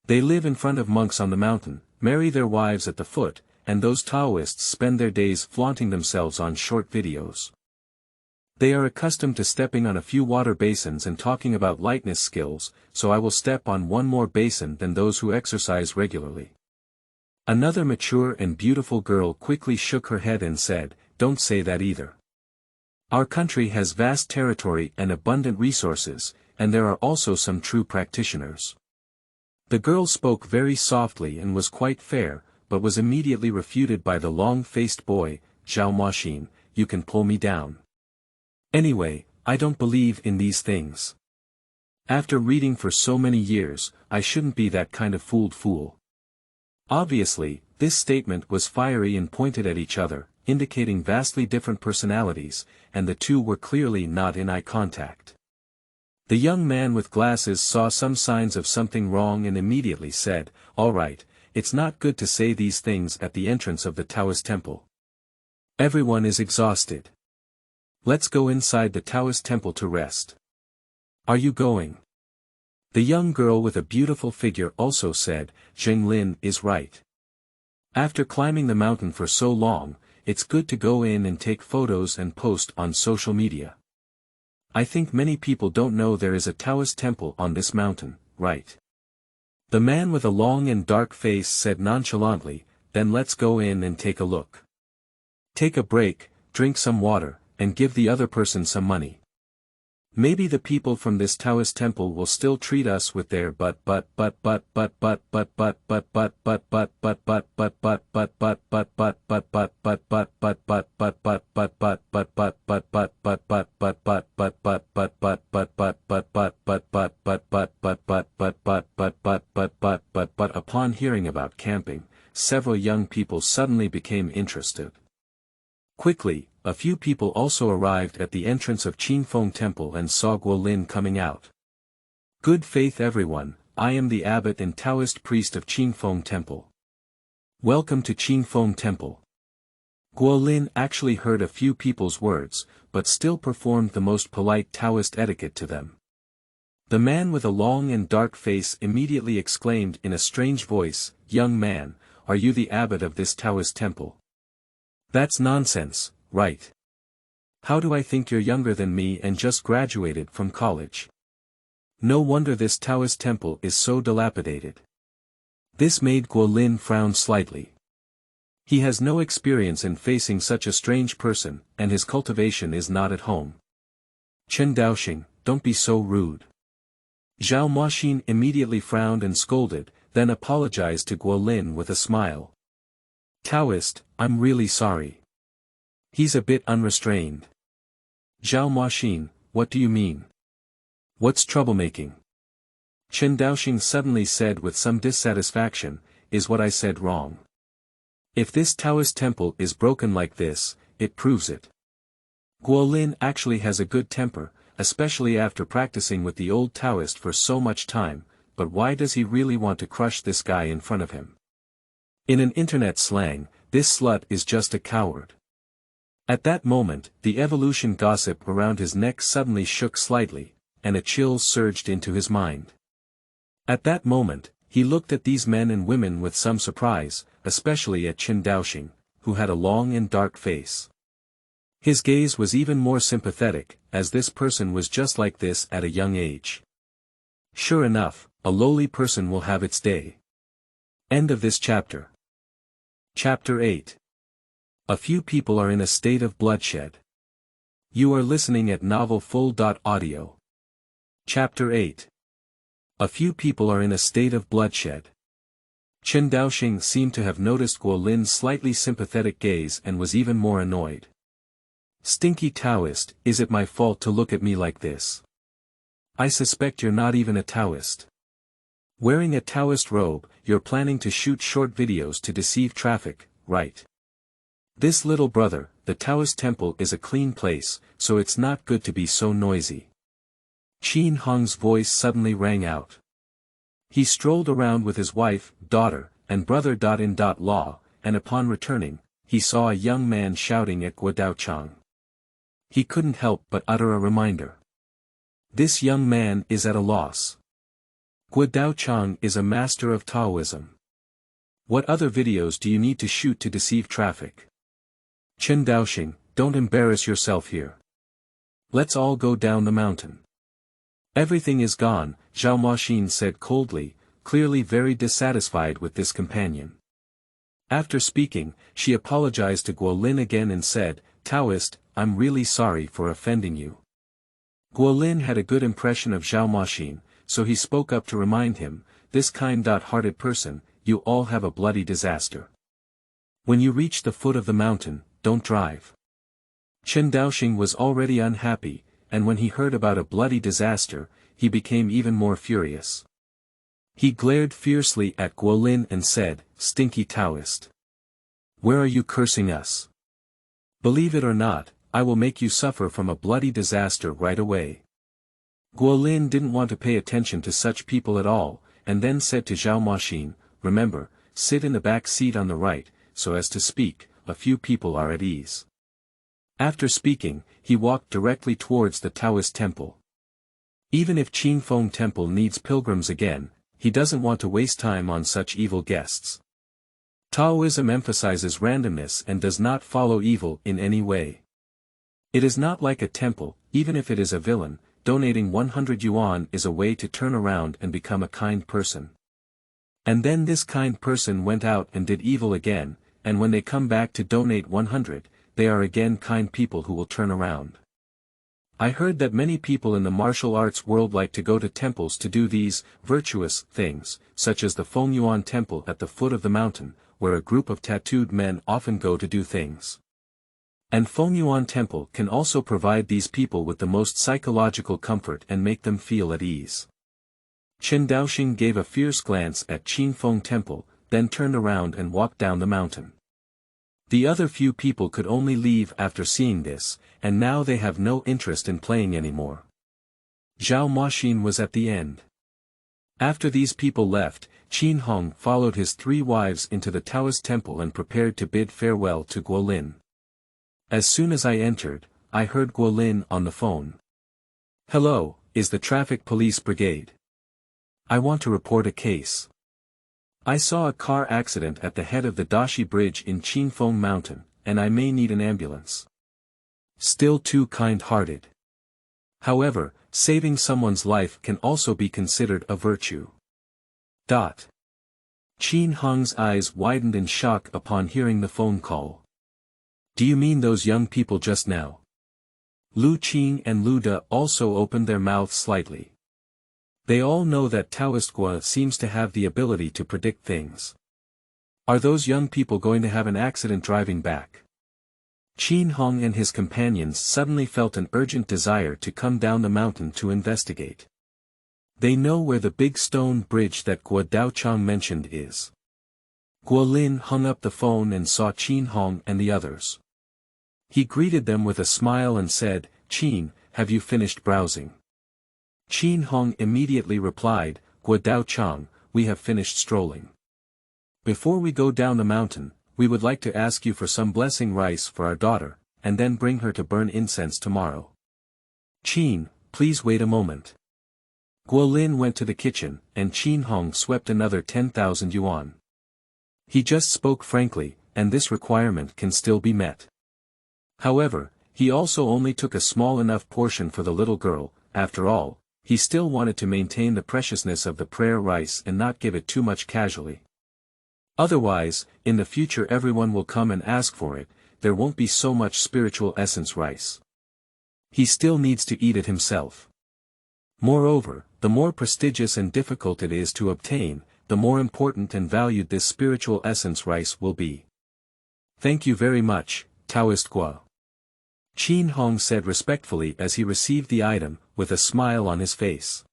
They live in front of monks on the mountain, marry their wives at the foot, and those Taoists spend their days flaunting themselves on short videos. They are accustomed to stepping on a few water basins and talking about lightness skills, so I will step on one more basin than those who exercise regularly. Another mature and beautiful girl quickly shook her head and said, "Don't say that either. Our country has vast territory and abundant resources, and there are also some true practitioners." The girl spoke very softly and was quite fair, but was immediately refuted by the long-faced boy, Zhao Moxin. "You can pull me down. Anyway, I don't believe in these things. After reading for so many years, I shouldn't be that kind of fool." Obviously, this statement was fiery and pointed at each other, indicating vastly different personalities, and the two were clearly not in eye contact. The young man with glasses saw some signs of something wrong and immediately said, "All right, it's not good to say these things at the entrance of the Taoist temple. Everyone is exhausted. Let's go inside the Taoist temple to rest." "Are you going?" The young girl with a beautiful figure also said, "Zheng Lin is right. After climbing the mountain for so long, it's good to go in and take photos and post on social media. I think many people don't know there is a Taoist temple on this mountain, right?" The man with a long and dark face said nonchalantly, "Then let's go in and take a look. Take a break, drink some water, and give the other person some money. Maybe the people from this Taoist temple will still treat us with their Upon hearing about camping, several young people suddenly became interested. Quickly, a few people also arrived at the entrance of Qingfeng Temple and saw Guo Lin coming out. "Good faith everyone, I am the abbot and Taoist priest of Qingfeng Temple. Welcome to Qingfeng Temple." Guo Lin actually heard a few people's words, but still performed the most polite Taoist etiquette to them. The man with a long and dark face immediately exclaimed in a strange voice, "Young man, are you the abbot of this Taoist temple? That's nonsense, right? How do I think you're younger than me and just graduated from college? No wonder this Taoist temple is so dilapidated." This made Guo Lin frown slightly. He has no experience in facing such a strange person, and his cultivation is not at home. "Chen Daoxing, don't be so rude." Zhao Moxin immediately frowned and scolded, then apologized to Guo Lin with a smile. "Taoist, I'm really sorry. He's a bit unrestrained." "Zhao Moxin, what do you mean? What's troublemaking?" Chen Daoxing suddenly said with some dissatisfaction, "Is what I said wrong? If this Taoist temple is broken like this, it proves it. Guo Lin actually has a good temper, especially after practicing with the old Taoist for so much time, but why does he really want to crush this guy in front of him? In an internet slang, this slut is just a coward." At that moment, the evolution gossip around his neck suddenly shook slightly, and a chill surged into his mind. At that moment, he looked at these men and women with some surprise, especially at Chen Daoxing, who had a long and dark face. His gaze was even more sympathetic, as this person was just like this at a young age. Sure enough, a lowly person will have its day. End of this chapter. Chapter 8. A few people are in a state of bloodshed. You are listening at novelfull.audio. Chapter 8. A few people are in a state of bloodshed. Chen Daoxing seemed to have noticed Guo Lin's slightly sympathetic gaze and was even more annoyed. "Stinky Taoist, is it my fault to look at me like this? I suspect you're not even a Taoist. Wearing a Taoist robe, you're planning to shoot short videos to deceive traffic, right? This little brother, the Taoist temple is a clean place, so it's not good to be so noisy." Qin Hong's voice suddenly rang out. He strolled around with his wife, daughter, and brother-in-law, and upon returning, he saw a young man shouting at Guo Daochang. He couldn't help but utter a reminder. This young man is at a loss. Guo Daochang is a master of Taoism. What other videos do you need to shoot to deceive traffic? Chen Daoxing, don't embarrass yourself here. Let's all go down the mountain. Everything is gone, Zhao Moxin said coldly, clearly very dissatisfied with this companion. After speaking, she apologized to Guolin again and said, Taoist, I'm really sorry for offending you. Guolin had a good impression of Zhao Moxin, so he spoke up to remind him, this kind-hearted person, you all have a bloody disaster. When you reach the foot of the mountain, don't drive. Chen Daoxing was already unhappy, and when he heard about a bloody disaster, he became even more furious. He glared fiercely at Guolin and said, Stinky Taoist. Where are you cursing us? Believe it or not, I will make you suffer from a bloody disaster right away. Guolin didn't want to pay attention to such people at all, and then said to Zhao Moxin, remember, sit in the back seat on the right, so as to speak, a few people are at ease. After speaking, he walked directly towards the Taoist temple. Even if Qingfeng Temple needs pilgrims again, he doesn't want to waste time on such evil guests. Taoism emphasizes randomness and does not follow evil in any way. It is not like a temple, even if it is a villain, donating 100 yuan is a way to turn around and become a kind person. And then this kind person went out and did evil again, and when they come back to donate 100, they are again kind people who will turn around. I heard that many people in the martial arts world like to go to temples to do these virtuous things, such as the Fengyuan Temple at the foot of the mountain, where a group of tattooed men often go to do things. And Fengyuan Temple can also provide these people with the most psychological comfort and make them feel at ease. Chen Daoxing gave a fierce glance at Qingfeng Temple, then turned around and walked down the mountain. The other few people could only leave after seeing this, and now they have no interest in playing anymore. Zhao Moxin was at the end. After these people left, Qin Hong followed his 3 wives into the Taoist temple and prepared to bid farewell to Guolin. As soon as I entered, I heard Guolin on the phone. Hello, is the traffic police brigade? I want to report a case. I saw a car accident at the head of the Dashi Bridge in Qingfeng Mountain, and I may need an ambulance. Still too kind-hearted. However, saving someone's life can also be considered a virtue. Qin Hong's eyes widened in shock upon hearing the phone call. Do you mean those young people just now? Lu Qing and Lu De also opened their mouths slightly. They all know that Taoist Gua seems to have the ability to predict things. Are those young people going to have an accident driving back? Qin Hong and his companions suddenly felt an urgent desire to come down the mountain to investigate. They know where the big stone bridge that Guo Daochang mentioned is. Guolin hung up the phone and saw Qin Hong and the others. He greeted them with a smile and said, Qin, have you finished browsing? Qin Hong immediately replied, Guo Daochang, we have finished strolling. Before we go down the mountain, we would like to ask you for some blessing rice for our daughter, and then bring her to burn incense tomorrow. Qin, please wait a moment. Guolin went to the kitchen, and Qin Hong swept another 10,000 yuan. He just spoke frankly, and this requirement can still be met. However, he also only took a small enough portion for the little girl. After all, he still wanted to maintain the preciousness of the prayer rice and not give it too much casually. Otherwise, in the future everyone will come and ask for it, there won't be so much spiritual essence rice. He still needs to eat it himself. Moreover, the more prestigious and difficult it is to obtain, the more important and valued this spiritual essence rice will be. Thank you very much, Taoist Gua. Qin Hong said respectfully as he received the item, with a smile on his face.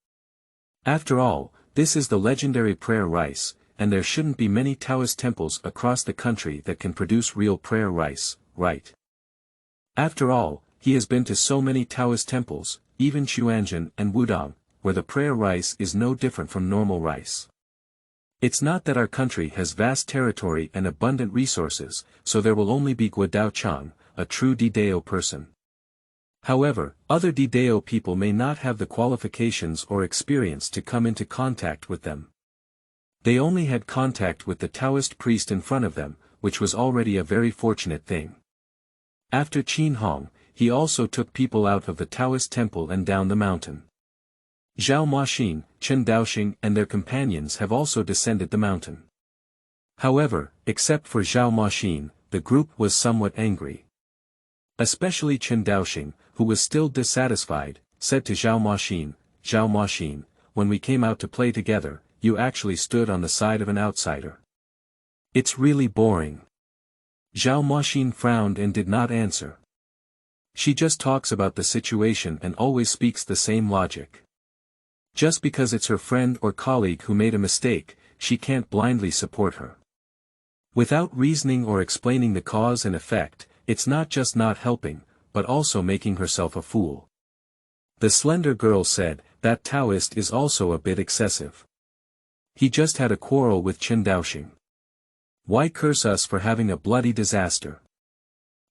After all, this is the legendary prayer rice, and there shouldn't be many Taoist temples across the country that can produce real prayer rice, right? After all, he has been to so many Taoist temples, even Xuanzhen and Wudang, where the prayer rice is no different from normal rice. It's not that our country has vast territory and abundant resources, so there will only be Guo Daochang, a true Didao person. However, other Didao people may not have the qualifications or experience to come into contact with them. They only had contact with the Taoist priest in front of them, which was already a very fortunate thing. After Qin Hong, he also took people out of the Taoist temple and down the mountain. Zhao Moxin, Chen Daoxing and their companions have also descended the mountain. However, except for Zhao Moxin, the group was somewhat angry. Especially Chen Daoxing, who was still dissatisfied, said to Zhao Moxin, when we came out to play together, you actually stood on the side of an outsider. It's really boring. Zhao Moxin frowned and did not answer. She just talks about the situation and always speaks the same logic. Just because it's her friend or colleague who made a mistake, she can't blindly support her. Without reasoning or explaining the cause and effect, it's not just not helping, but also making herself a fool. The slender girl said, that Taoist is also a bit excessive. He just had a quarrel with Chen Daoxing. Why curse us for having a bloody disaster?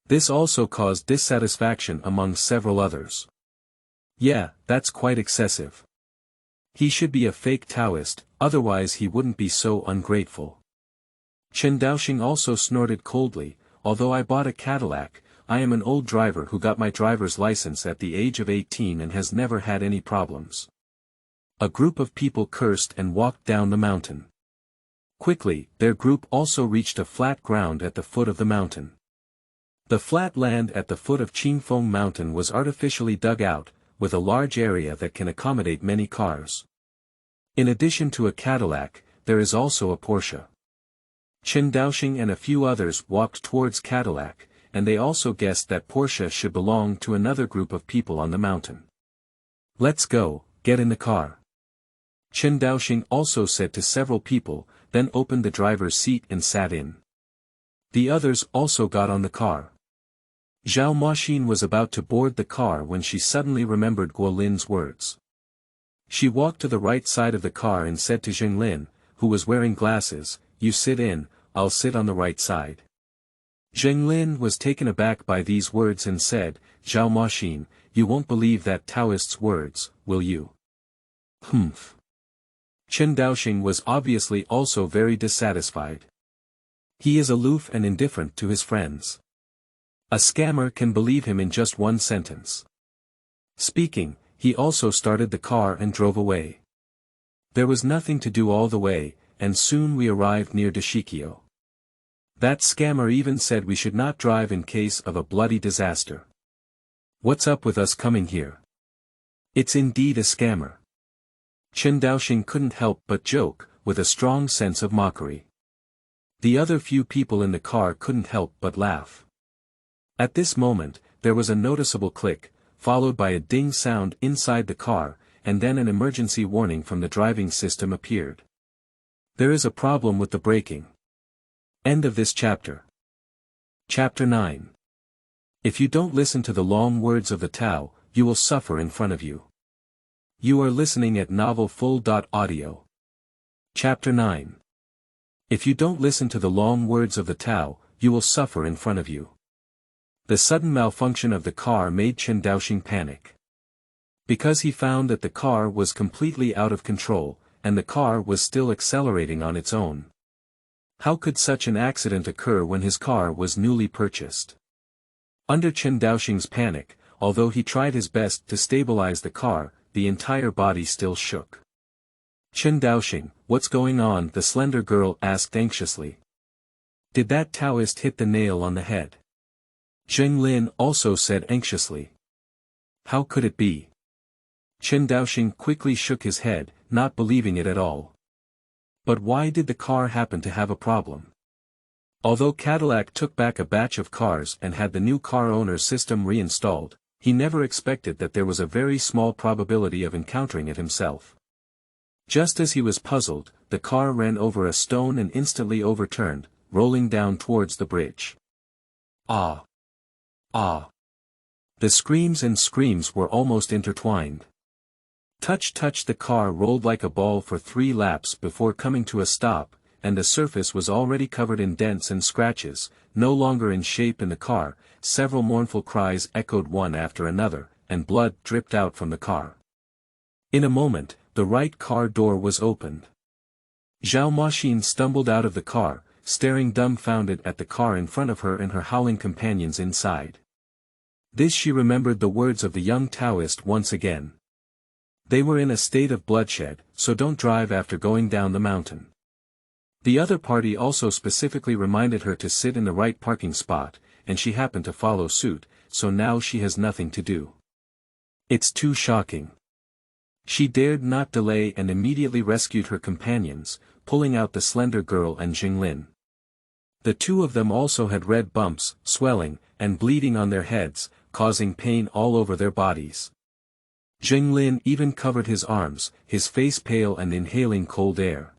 This also caused dissatisfaction among several others. Yeah, that's quite excessive. He should be a fake Taoist, otherwise he wouldn't be so ungrateful. Chen Daoxing also snorted coldly, although I bought a Cadillac, I am an old driver who got my driver's license at the age of 18 and has never had any problems. A group of people cursed and walked down the mountain. Quickly, their group also reached a flat ground at the foot of the mountain. The flat land at the foot of Qingfeng Mountain was artificially dug out, with a large area that can accommodate many cars. In addition to a Cadillac, there is also a Porsche. Chen Daoxing and a few others walked towards Cadillac, and they also guessed that Porsche should belong to another group of people on the mountain. Let's go, get in the car. Chen Daoxing also said to several people, then opened the driver's seat and sat in. The others also got on the car. Zhao Moxin was about to board the car when she suddenly remembered Guo Lin's words. She walked to the right side of the car and said to Zheng Lin, who was wearing glasses, you sit in, I'll sit on the right side. Zheng Lin was taken aback by these words and said, Zhao Moxin, you won't believe that Taoist's words, will you? Humph. Chen Daoxing was obviously also very dissatisfied. He is aloof and indifferent to his friends. A scammer can believe him in just one sentence. Speaking, he also started the car and drove away. There was nothing to do all the way, and soon we arrived near Dashikyo. That scammer even said we should not drive in case of a bloody disaster. What's up with us coming here? It's indeed a scammer. Chen Daoxing couldn't help but joke, with a strong sense of mockery. The other few people in the car couldn't help but laugh. At this moment, there was a noticeable click, followed by a ding sound inside the car, and then an emergency warning from the driving system appeared. There is a problem with the braking. End of this chapter. Chapter 9. If you don't listen to the long words of the Tao, you will suffer in front of you. You are listening at novelfull.audio. Chapter 9. If you don't listen to the long words of the Tao, you will suffer in front of you. The sudden malfunction of the car made Chen Daoxing panic. Because he found that the car was completely out of control, and the car was still accelerating on its own. How could such an accident occur when his car was newly purchased? Under Chen Daoxing's panic, although he tried his best to stabilize the car, the entire body still shook. Chen Daoxing, what's going on? The slender girl asked anxiously. Did that Taoist hit the nail on the head? Zheng Lin also said anxiously. How could it be? Chen Daoxing quickly shook his head, not believing it at all. But why did the car happen to have a problem? Although Cadillac took back a batch of cars and had the new car owner system reinstalled, he never expected that there was a very small probability of encountering it himself. Just as he was puzzled, the car ran over a stone and instantly overturned, rolling down towards the bridge. Ah! Ah! The screams and screams were almost intertwined. Touch! The car rolled like a ball for 3 laps before coming to a stop, and the surface was already covered in dents and scratches, no longer in shape in the car. Several mournful cries echoed one after another, and blood dripped out from the car. In a moment, the right car door was opened. Zhao Moxin stumbled out of the car, staring dumbfounded at the car in front of her and her howling companions inside. This she remembered the words of the young Taoist once again. They were in a state of bloodshed, so don't drive after going down the mountain. The other party also specifically reminded her to sit in the right parking spot, and she happened to follow suit, so now she has nothing to do. It's too shocking. She dared not delay and immediately rescued her companions, pulling out the slender girl and Jinglin. The two of them also had red bumps, swelling, and bleeding on their heads, causing pain all over their bodies. Jinglin even covered his arms, his face pale and inhaling cold air.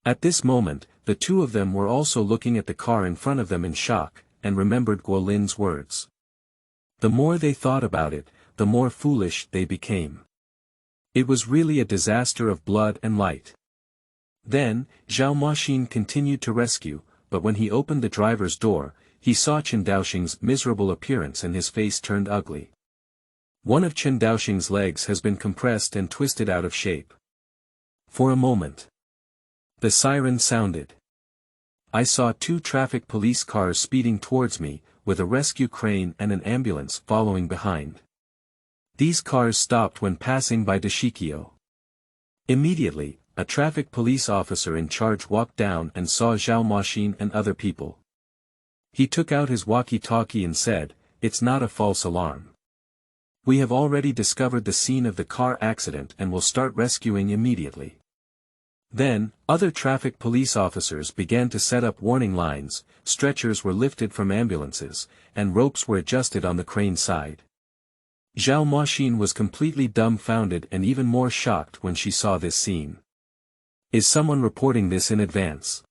At this moment, the two of them were also looking at the car in front of them in shock, and remembered Guolin's words. The more they thought about it, the more foolish they became. It was really a disaster of blood and light. Then, Zhao Moxin continued to rescue, but when he opened the driver's door, he saw Chen Daoxing's miserable appearance and his face turned ugly. One of Chen Daoxing's legs has been compressed and twisted out of shape. For a moment, the siren sounded. I saw two traffic police cars speeding towards me, with a rescue crane and an ambulance following behind. These cars stopped when passing by Dashikyo. Immediately, a traffic police officer in charge walked down and saw Zhao Moxin and other people. He took out his walkie-talkie and said, "It's not a false alarm. We have already discovered the scene of the car accident and will start rescuing immediately." Then, other traffic police officers began to set up warning lines, stretchers were lifted from ambulances, and ropes were adjusted on the crane side. Zhao Moxin was completely dumbfounded and even more shocked when she saw this scene. Is someone reporting this in advance?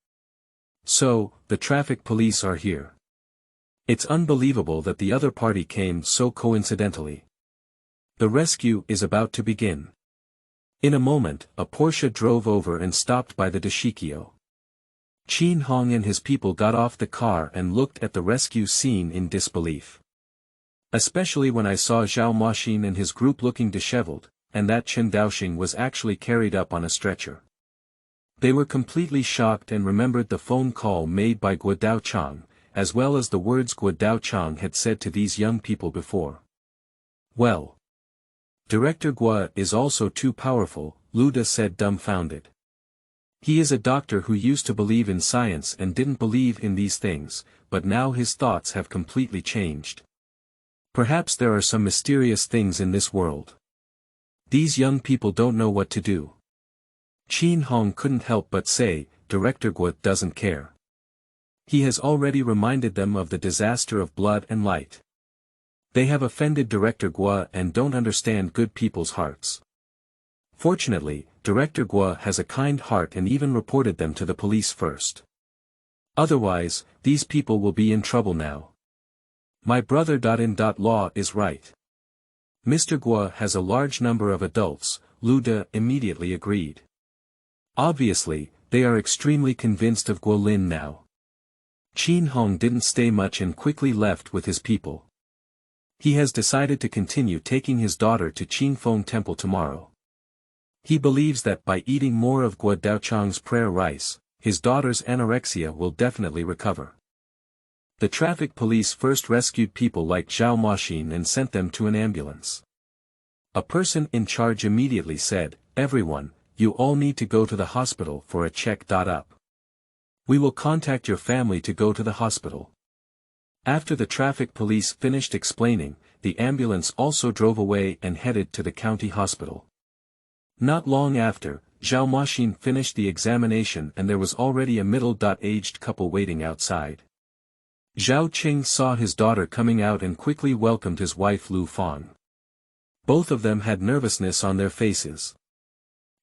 So, the traffic police are here. It's unbelievable that the other party came so coincidentally. The rescue is about to begin. In a moment, a Porsche drove over and stopped by the Dashikyo. Qin Hong and his people got off the car and looked at the rescue scene in disbelief. Especially when I saw Zhao Moxin and his group looking disheveled, and that Chen Daoxing was actually carried up on a stretcher. They were completely shocked and remembered the phone call made by Guo Daochang, as well as the words Guo Daochang had said to these young people before. Well, Director Guo is also too powerful, Luda said dumbfounded. He is a doctor who used to believe in science and didn't believe in these things, but now his thoughts have completely changed. Perhaps there are some mysterious things in this world. These young people don't know what to do. Qin Hong couldn't help but say, Director Guo doesn't care. He has already reminded them of the disaster of blood and light. They have offended Director Guo and don't understand good people's hearts. Fortunately, Director Guo has a kind heart and even reported them to the police first. Otherwise, these people will be in trouble now. My brother.in.law is right. Mr. Guo has a large number of adults, Luda immediately agreed. Obviously, they are extremely convinced of Guolin now. Qin Hong didn't stay much and quickly left with his people. He has decided to continue taking his daughter to Qingfeng Temple tomorrow. He believes that by eating more of Guo Daochang's prayer rice, his daughter's anorexia will definitely recover. The traffic police first rescued people like Zhao Moxin and sent them to an ambulance. A person in charge immediately said, "Everyone, you all need to go to the hospital for a check-up. We will contact your family to go to the hospital." After the traffic police finished explaining, the ambulance also drove away and headed to the county hospital. Not long after, Zhao Moxin finished the examination and there was already a middle-aged couple waiting outside. Zhao Qing saw his daughter coming out and quickly welcomed his wife Lu Fang. Both of them had nervousness on their faces.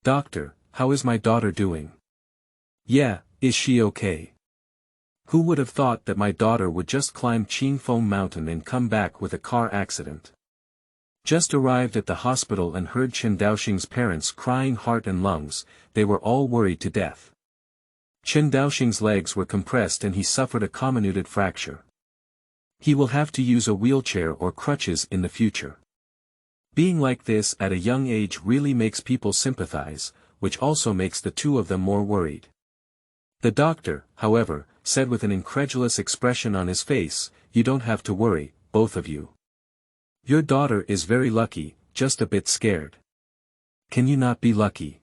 "Doctor, how is my daughter doing?" "Yeah, is she okay?" "Who would have thought that my daughter would just climb Qingfeng Mountain and come back with a car accident?" Just arrived at the hospital and heard Chen Daoxing's parents crying heart and lungs, they were all worried to death. Chen Daoxing's legs were compressed and he suffered a comminuted fracture. He will have to use a wheelchair or crutches in the future. Being like this at a young age really makes people sympathize, which also makes the two of them more worried. The doctor, however, said with an incredulous expression on his face, "You don't have to worry, both of you. Your daughter is very lucky, just a bit scared. Can you not be lucky?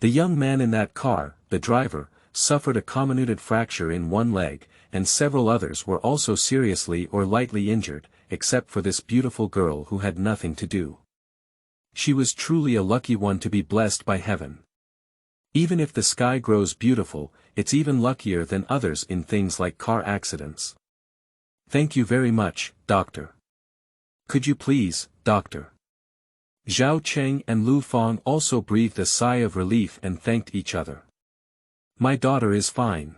The young man in that car, the driver, suffered a comminuted fracture in one leg, and several others were also seriously or lightly injured, except for this beautiful girl who had nothing to do. She was truly a lucky one to be blessed by heaven. Even if the sky grows beautiful, it's even luckier than others in things like car accidents. Thank you very much, doctor. Could you please, doctor? Zhao Cheng and Lu Fang also breathed a sigh of relief and thanked each other. My daughter is fine.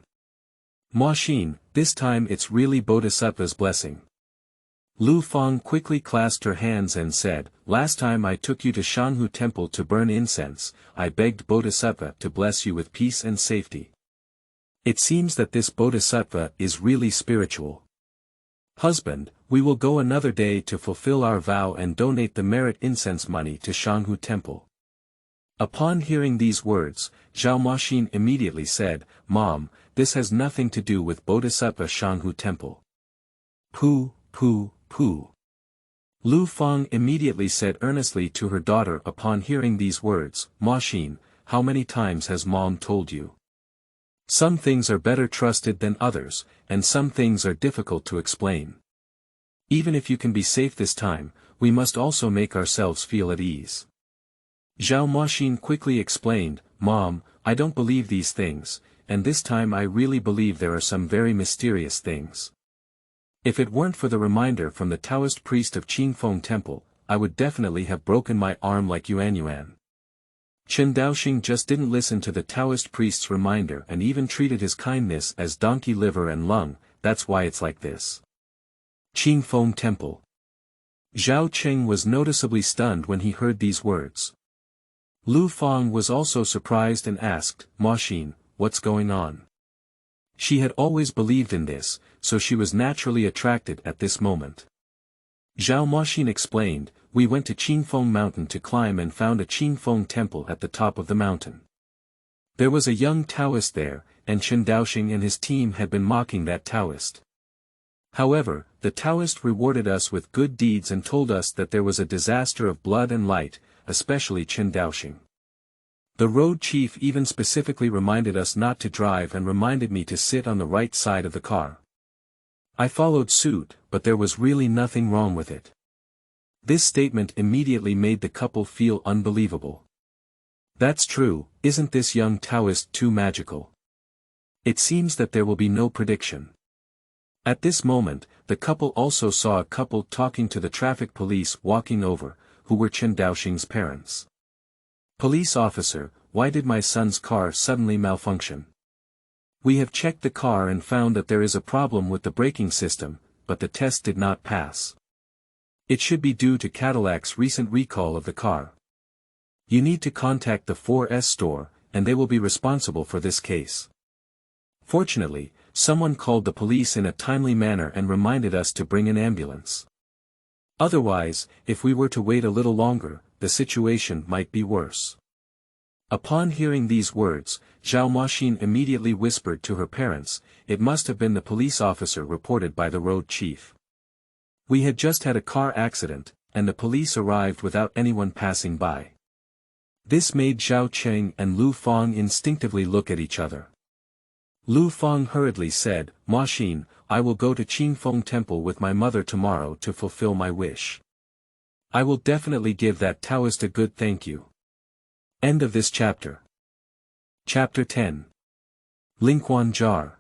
Ma Xin, this time it's really Bodhisattva's blessing. Lu Fang quickly clasped her hands and said, last time I took you to Shanhu Temple to burn incense, I begged Bodhisattva to bless you with peace and safety. It seems that this Bodhisattva is really spiritual. Husband, we will go another day to fulfill our vow and donate the merit incense money to Shanhu Temple. Upon hearing these words, Zhao Maxin immediately said, Mom, this has nothing to do with Bodhisattva Shanhu Temple. Pooh, pooh, pooh. Lu Fang immediately said earnestly to her daughter upon hearing these words, Maxin, how many times has Mom told you? Some things are better trusted than others, and some things are difficult to explain. Even if you can be safe this time, we must also make ourselves feel at ease. Zhao Maxin quickly explained, Mom, I don't believe these things, and this time I really believe there are some very mysterious things. If it weren't for the reminder from the Taoist priest of Qingfeng Temple, I would definitely have broken my arm like Yuan. Chen Daoxing just didn't listen to the Taoist priest's reminder and even treated his kindness as donkey liver and lung, that's why it's like this. Qingfeng Temple. Zhao Cheng was noticeably stunned when he heard these words. Lu Fang was also surprised and asked, Maxin, what's going on? She had always believed in this, so she was naturally attracted at this moment. Zhao Maxin explained, we went to Qingfeng Mountain to climb and found a Qingfeng Temple at the top of the mountain. There was a young Taoist there, and Chen Daoxing and his team had been mocking that Taoist. However, the Taoist rewarded us with good deeds and told us that there was a disaster of blood and light, especially Chen Daoxing. The road chief even specifically reminded us not to drive and reminded me to sit on the right side of the car. I followed suit, but there was really nothing wrong with it. This statement immediately made the couple feel unbelievable. That's true, isn't this young Taoist too magical? It seems that there will be no prediction. At this moment, the couple also saw a couple talking to the traffic police walking over, who were Chen Daoxing's parents. Police officer, why did my son's car suddenly malfunction? We have checked the car and found that there is a problem with the braking system, but the test did not pass. It should be due to Cadillac's recent recall of the car. You need to contact the 4S store, and they will be responsible for this case. Fortunately, someone called the police in a timely manner and reminded us to bring an ambulance. Otherwise, if we were to wait a little longer, the situation might be worse. Upon hearing these words, Zhao Maxin immediately whispered to her parents, it must have been the police officer reported by the road chief. We had just had a car accident, and the police arrived without anyone passing by. This made Zhao Cheng and Lu Fang instinctively look at each other. Lu Fang hurriedly said, Maxin, I will go to Qingfeng Temple with my mother tomorrow to fulfill my wish. I will definitely give that Taoist a good thank you. End of this chapter. Chapter 10. Lingquan Jar.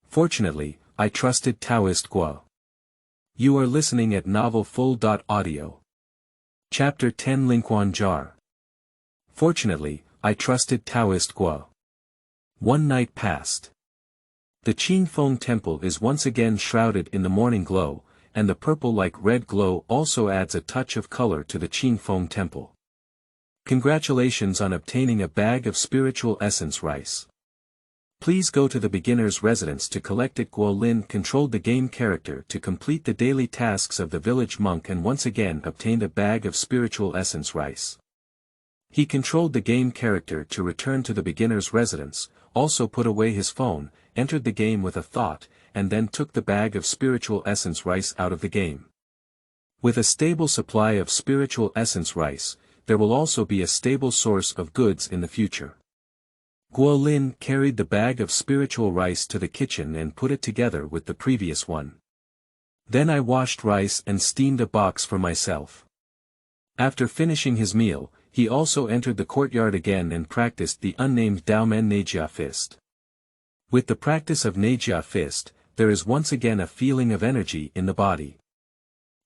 Fortunately, I trusted Taoist Guo. You are listening at novelfull.audio. Chapter 10 Lingquan Jar. Fortunately, I trusted Taoist Guo. One night passed. The Qingfeng Temple is once again shrouded in the morning glow, and the purple-like red glow also adds a touch of color to the Qingfeng Temple. Congratulations on obtaining a bag of spiritual essence rice. Please go to the beginner's residence to collect it. Guo Lin controlled the game character to complete the daily tasks of the village monk and once again obtained a bag of spiritual essence rice. He controlled the game character to return to the beginner's residence, also put away his phone, entered the game with a thought, and then took the bag of spiritual essence rice out of the game. With a stable supply of spiritual essence rice, there will also be a stable source of goods in the future. Guo Lin carried the bag of spiritual rice to the kitchen and put it together with the previous one. Then I washed rice and steamed a box for myself. After finishing his meal, he also entered the courtyard again and practiced the unnamed Daomen Neijia fist. With the practice of Neijia fist, there is once again a feeling of energy in the body.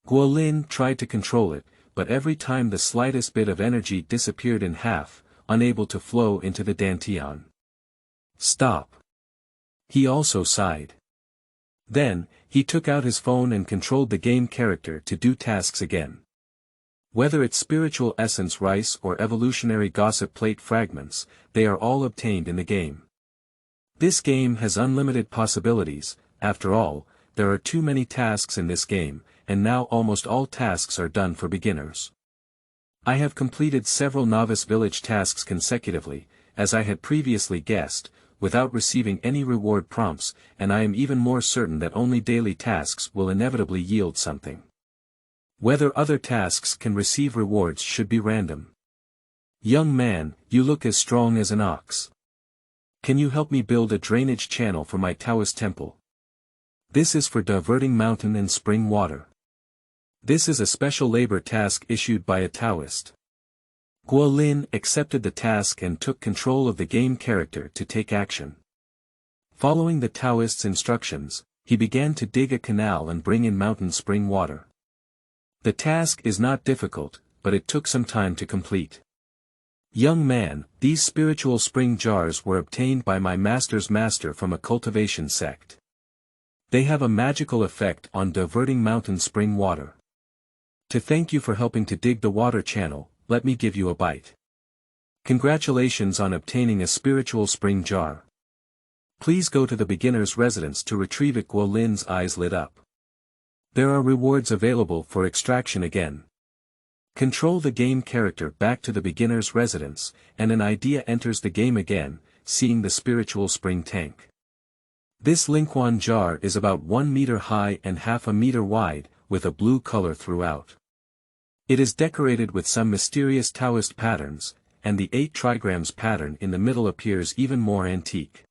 Guo Lin tried to control it, but every time the slightest bit of energy disappeared in half, unable to flow into the dantian. Stop. He also sighed. Then, he took out his phone and controlled the game character to do tasks again. Whether it's spiritual essence rice or evolutionary gossip plate fragments, they are all obtained in the game. This game has unlimited possibilities. After all, there are too many tasks in this game, and now almost all tasks are done for beginners. I have completed several novice village tasks consecutively, as I had previously guessed, without receiving any reward prompts, and I am even more certain that only daily tasks will inevitably yield something. Whether other tasks can receive rewards should be random. Young man, you look as strong as an ox. Can you help me build a drainage channel for my Taoist temple? This is for diverting mountain and spring water. This is a special labor task issued by a Taoist. Guo Lin accepted the task and took control of the game character to take action. Following the Taoist's instructions, he began to dig a canal and bring in mountain spring water. The task is not difficult, but it took some time to complete. Young man, these spiritual spring jars were obtained by my master's master from a cultivation sect. They have a magical effect on diverting mountain spring water. To thank you for helping to dig the water channel, let me give you a bite. Congratulations on obtaining a spiritual spring jar. Please go to the beginner's residence to retrieve it. Guo Lin's eyes lit up. There are rewards available for extraction again. Control the game character back to the beginner's residence, and an idea enters the game again, seeing the spiritual spring tank. This Lingquan jar is about 1 meter high and half a meter wide, with a blue color throughout. It is decorated with some mysterious Taoist patterns, and the 8 trigrams pattern in the middle appears even more antique.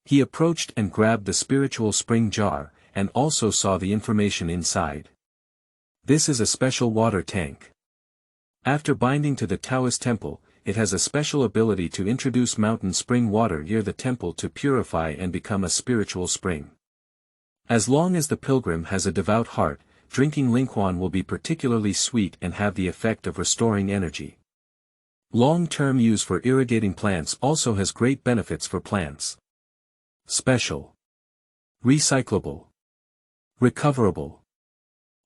He approached and grabbed the spiritual spring jar, and also saw the information inside. This is a special water tank. After binding to the Taoist temple, it has a special ability to introduce mountain spring water near the temple to purify and become a spiritual spring. As long as the pilgrim has a devout heart, drinking Lingquan will be particularly sweet and have the effect of restoring energy. Long-term use for irrigating plants also has great benefits for plants. Special. Recyclable. Recoverable.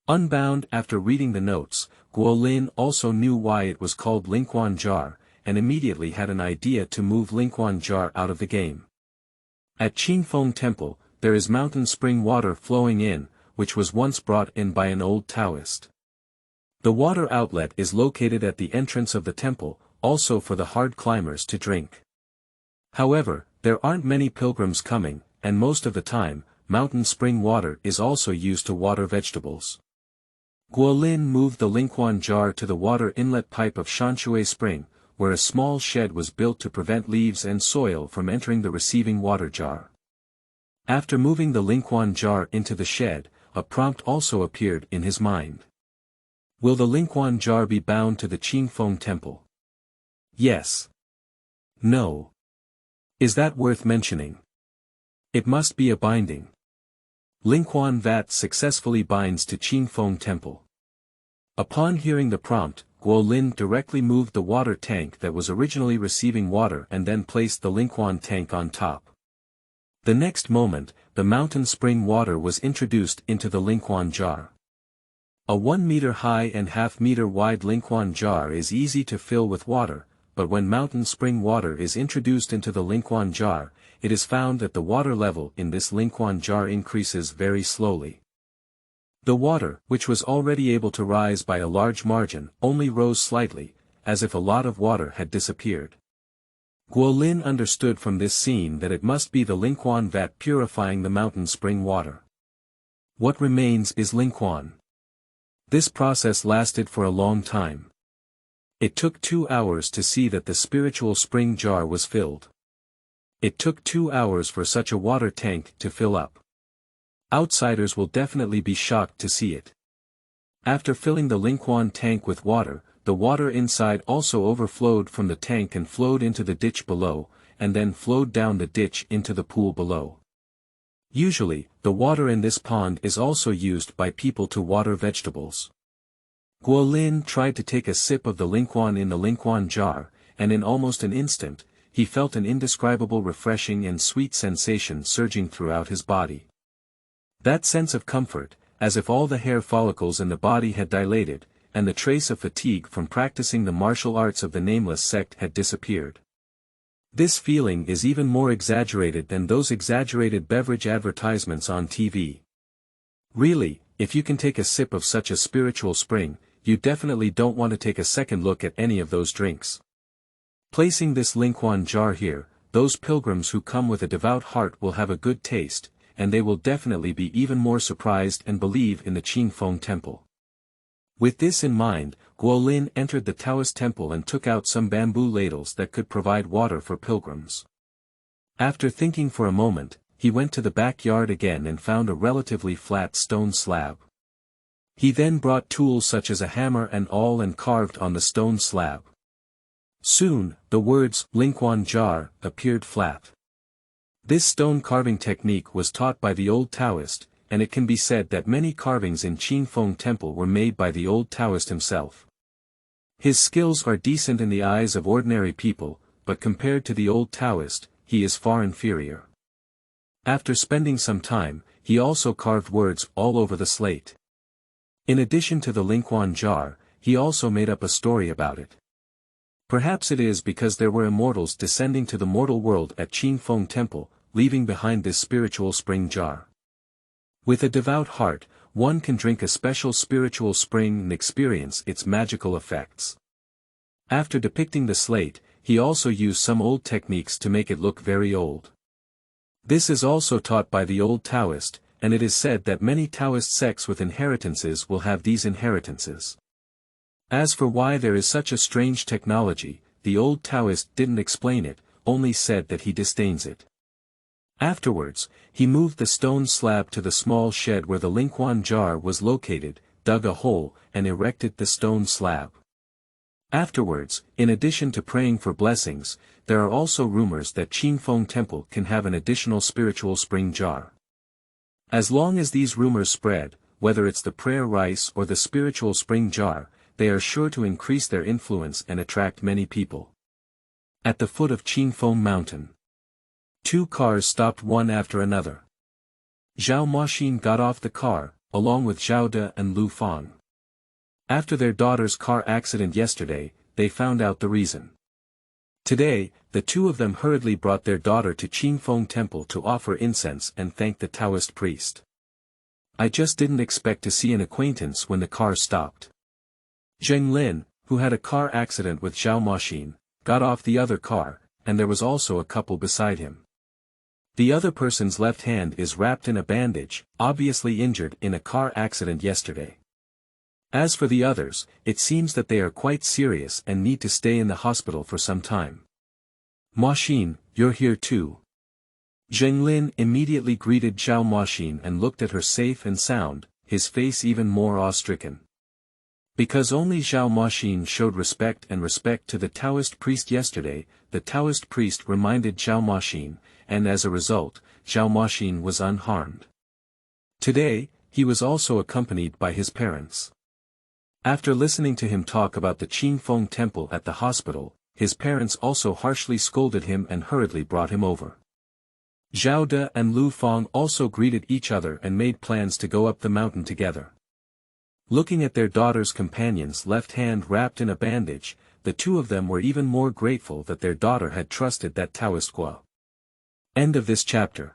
Unbound. After reading the notes, Guo Lin also knew why it was called Lingquan jar, and immediately had an idea to move Lingquan jar out of the game. At Qingfeng Temple, there is mountain spring water flowing in, which was once brought in by an old Taoist. The water outlet is located at the entrance of the temple, also for the hard climbers to drink. However, there aren't many pilgrims coming, and most of the time, mountain spring water is also used to water vegetables. Guo Lin moved the Lingquan jar to the water inlet pipe of Shanshui Spring, where a small shed was built to prevent leaves and soil from entering the receiving water jar. After moving the Lingquan jar into the shed, a prompt also appeared in his mind. Will the Lingquan jar be bound to the Qingfeng Temple? Yes. No. Is that worth mentioning? It must be a binding. Lingquan vat successfully binds to Qingfeng Temple. Upon hearing the prompt, Guo Lin directly moved the water tank that was originally receiving water and then placed the Lingquan tank on top. The next moment, the mountain spring water was introduced into the Lingquan jar. A 1 meter high and half meter wide Lingquan jar is easy to fill with water, but when mountain spring water is introduced into the Lingquan jar, it is found that the water level in this Lingquan jar increases very slowly. The water, which was already able to rise by a large margin, only rose slightly, as if a lot of water had disappeared. Guo Lin understood from this scene that it must be the Lingquan vat purifying the mountain spring water. What remains is Lingquan. This process lasted for a long time. It took 2 hours to see that the spiritual spring jar was filled. It took 2 hours for such a water tank to fill up. Outsiders will definitely be shocked to see it. After filling the Lingquan tank with water, the water inside also overflowed from the tank and flowed into the ditch below, and then flowed down the ditch into the pool below. Usually, the water in this pond is also used by people to water vegetables. Guolin tried to take a sip of the Lingquan in the Lingquan jar, and in almost an instant, he felt an indescribable refreshing and sweet sensation surging throughout his body. That sense of comfort, as if all the hair follicles in the body had dilated, and the trace of fatigue from practicing the martial arts of the nameless sect had disappeared. This feeling is even more exaggerated than those exaggerated beverage advertisements on TV. Really, if you can take a sip of such a spiritual spring, you definitely don't want to take a second look at any of those drinks. Placing this Lingquan jar here, those pilgrims who come with a devout heart will have a good taste, and they will definitely be even more surprised and believe in the Qingfeng Temple. With this in mind, Guolin entered the Taoist temple and took out some bamboo ladles that could provide water for pilgrims. After thinking for a moment, he went to the backyard again and found a relatively flat stone slab. He then brought tools such as a hammer and awl and carved on the stone slab. Soon, the words, Lingquan jar, appeared flat. This stone carving technique was taught by the old Taoist, and it can be said that many carvings in Qingfeng Temple were made by the old Taoist himself. His skills are decent in the eyes of ordinary people, but compared to the old Taoist, he is far inferior. After spending some time, he also carved words all over the slate. In addition to the Lingquan jar, he also made up a story about it. Perhaps it is because there were immortals descending to the mortal world at Qingfeng Temple, leaving behind this spiritual spring jar. With a devout heart, one can drink a special spiritual spring and experience its magical effects. After depicting the slate, he also used some old techniques to make it look very old. This is also taught by the old Taoist, and it is said that many Taoist sects with inheritances will have these inheritances. As for why there is such a strange technology, the old Taoist didn't explain it, only said that he disdains it. Afterwards, he moved the stone slab to the small shed where the Lingquan jar was located, dug a hole, and erected the stone slab. Afterwards, in addition to praying for blessings, there are also rumors that Qingfeng Temple can have an additional spiritual spring jar. As long as these rumors spread, whether it's the prayer rice or the spiritual spring jar, they are sure to increase their influence and attract many people. At the foot of Qingfeng Mountain, 2 cars stopped one after another. Zhao Moxin got off the car, along with Zhao De and Lu Fang. After their daughter's car accident yesterday, they found out the reason. Today, the 2 of them hurriedly brought their daughter to Qingfeng Temple to offer incense and thank the Taoist priest. I just didn't expect to see an acquaintance when the car stopped. Zheng Lin, who had a car accident with Zhao Moxin, got off the other car, and there was also a couple beside him. The other person's left hand is wrapped in a bandage, obviously injured in a car accident yesterday. As for the others, it seems that they are quite serious and need to stay in the hospital for some time. Moxin, you're here too. Zheng Lin immediately greeted Zhao Moxin and looked at her safe and sound, his face even more awe-stricken. Because only Zhao Moxin showed respect to the Taoist priest yesterday, the Taoist priest reminded Zhao Moxin, and as a result, Zhao Moxin was unharmed. Today, he was also accompanied by his parents. After listening to him talk about the Qingfeng Temple at the hospital, his parents also harshly scolded him and hurriedly brought him over. Zhao De and Lu Fang also greeted each other and made plans to go up the mountain together. Looking at their daughter's companion's left hand wrapped in a bandage, the 2 of them were even more grateful that their daughter had trusted that Taoist Gua. End of this chapter.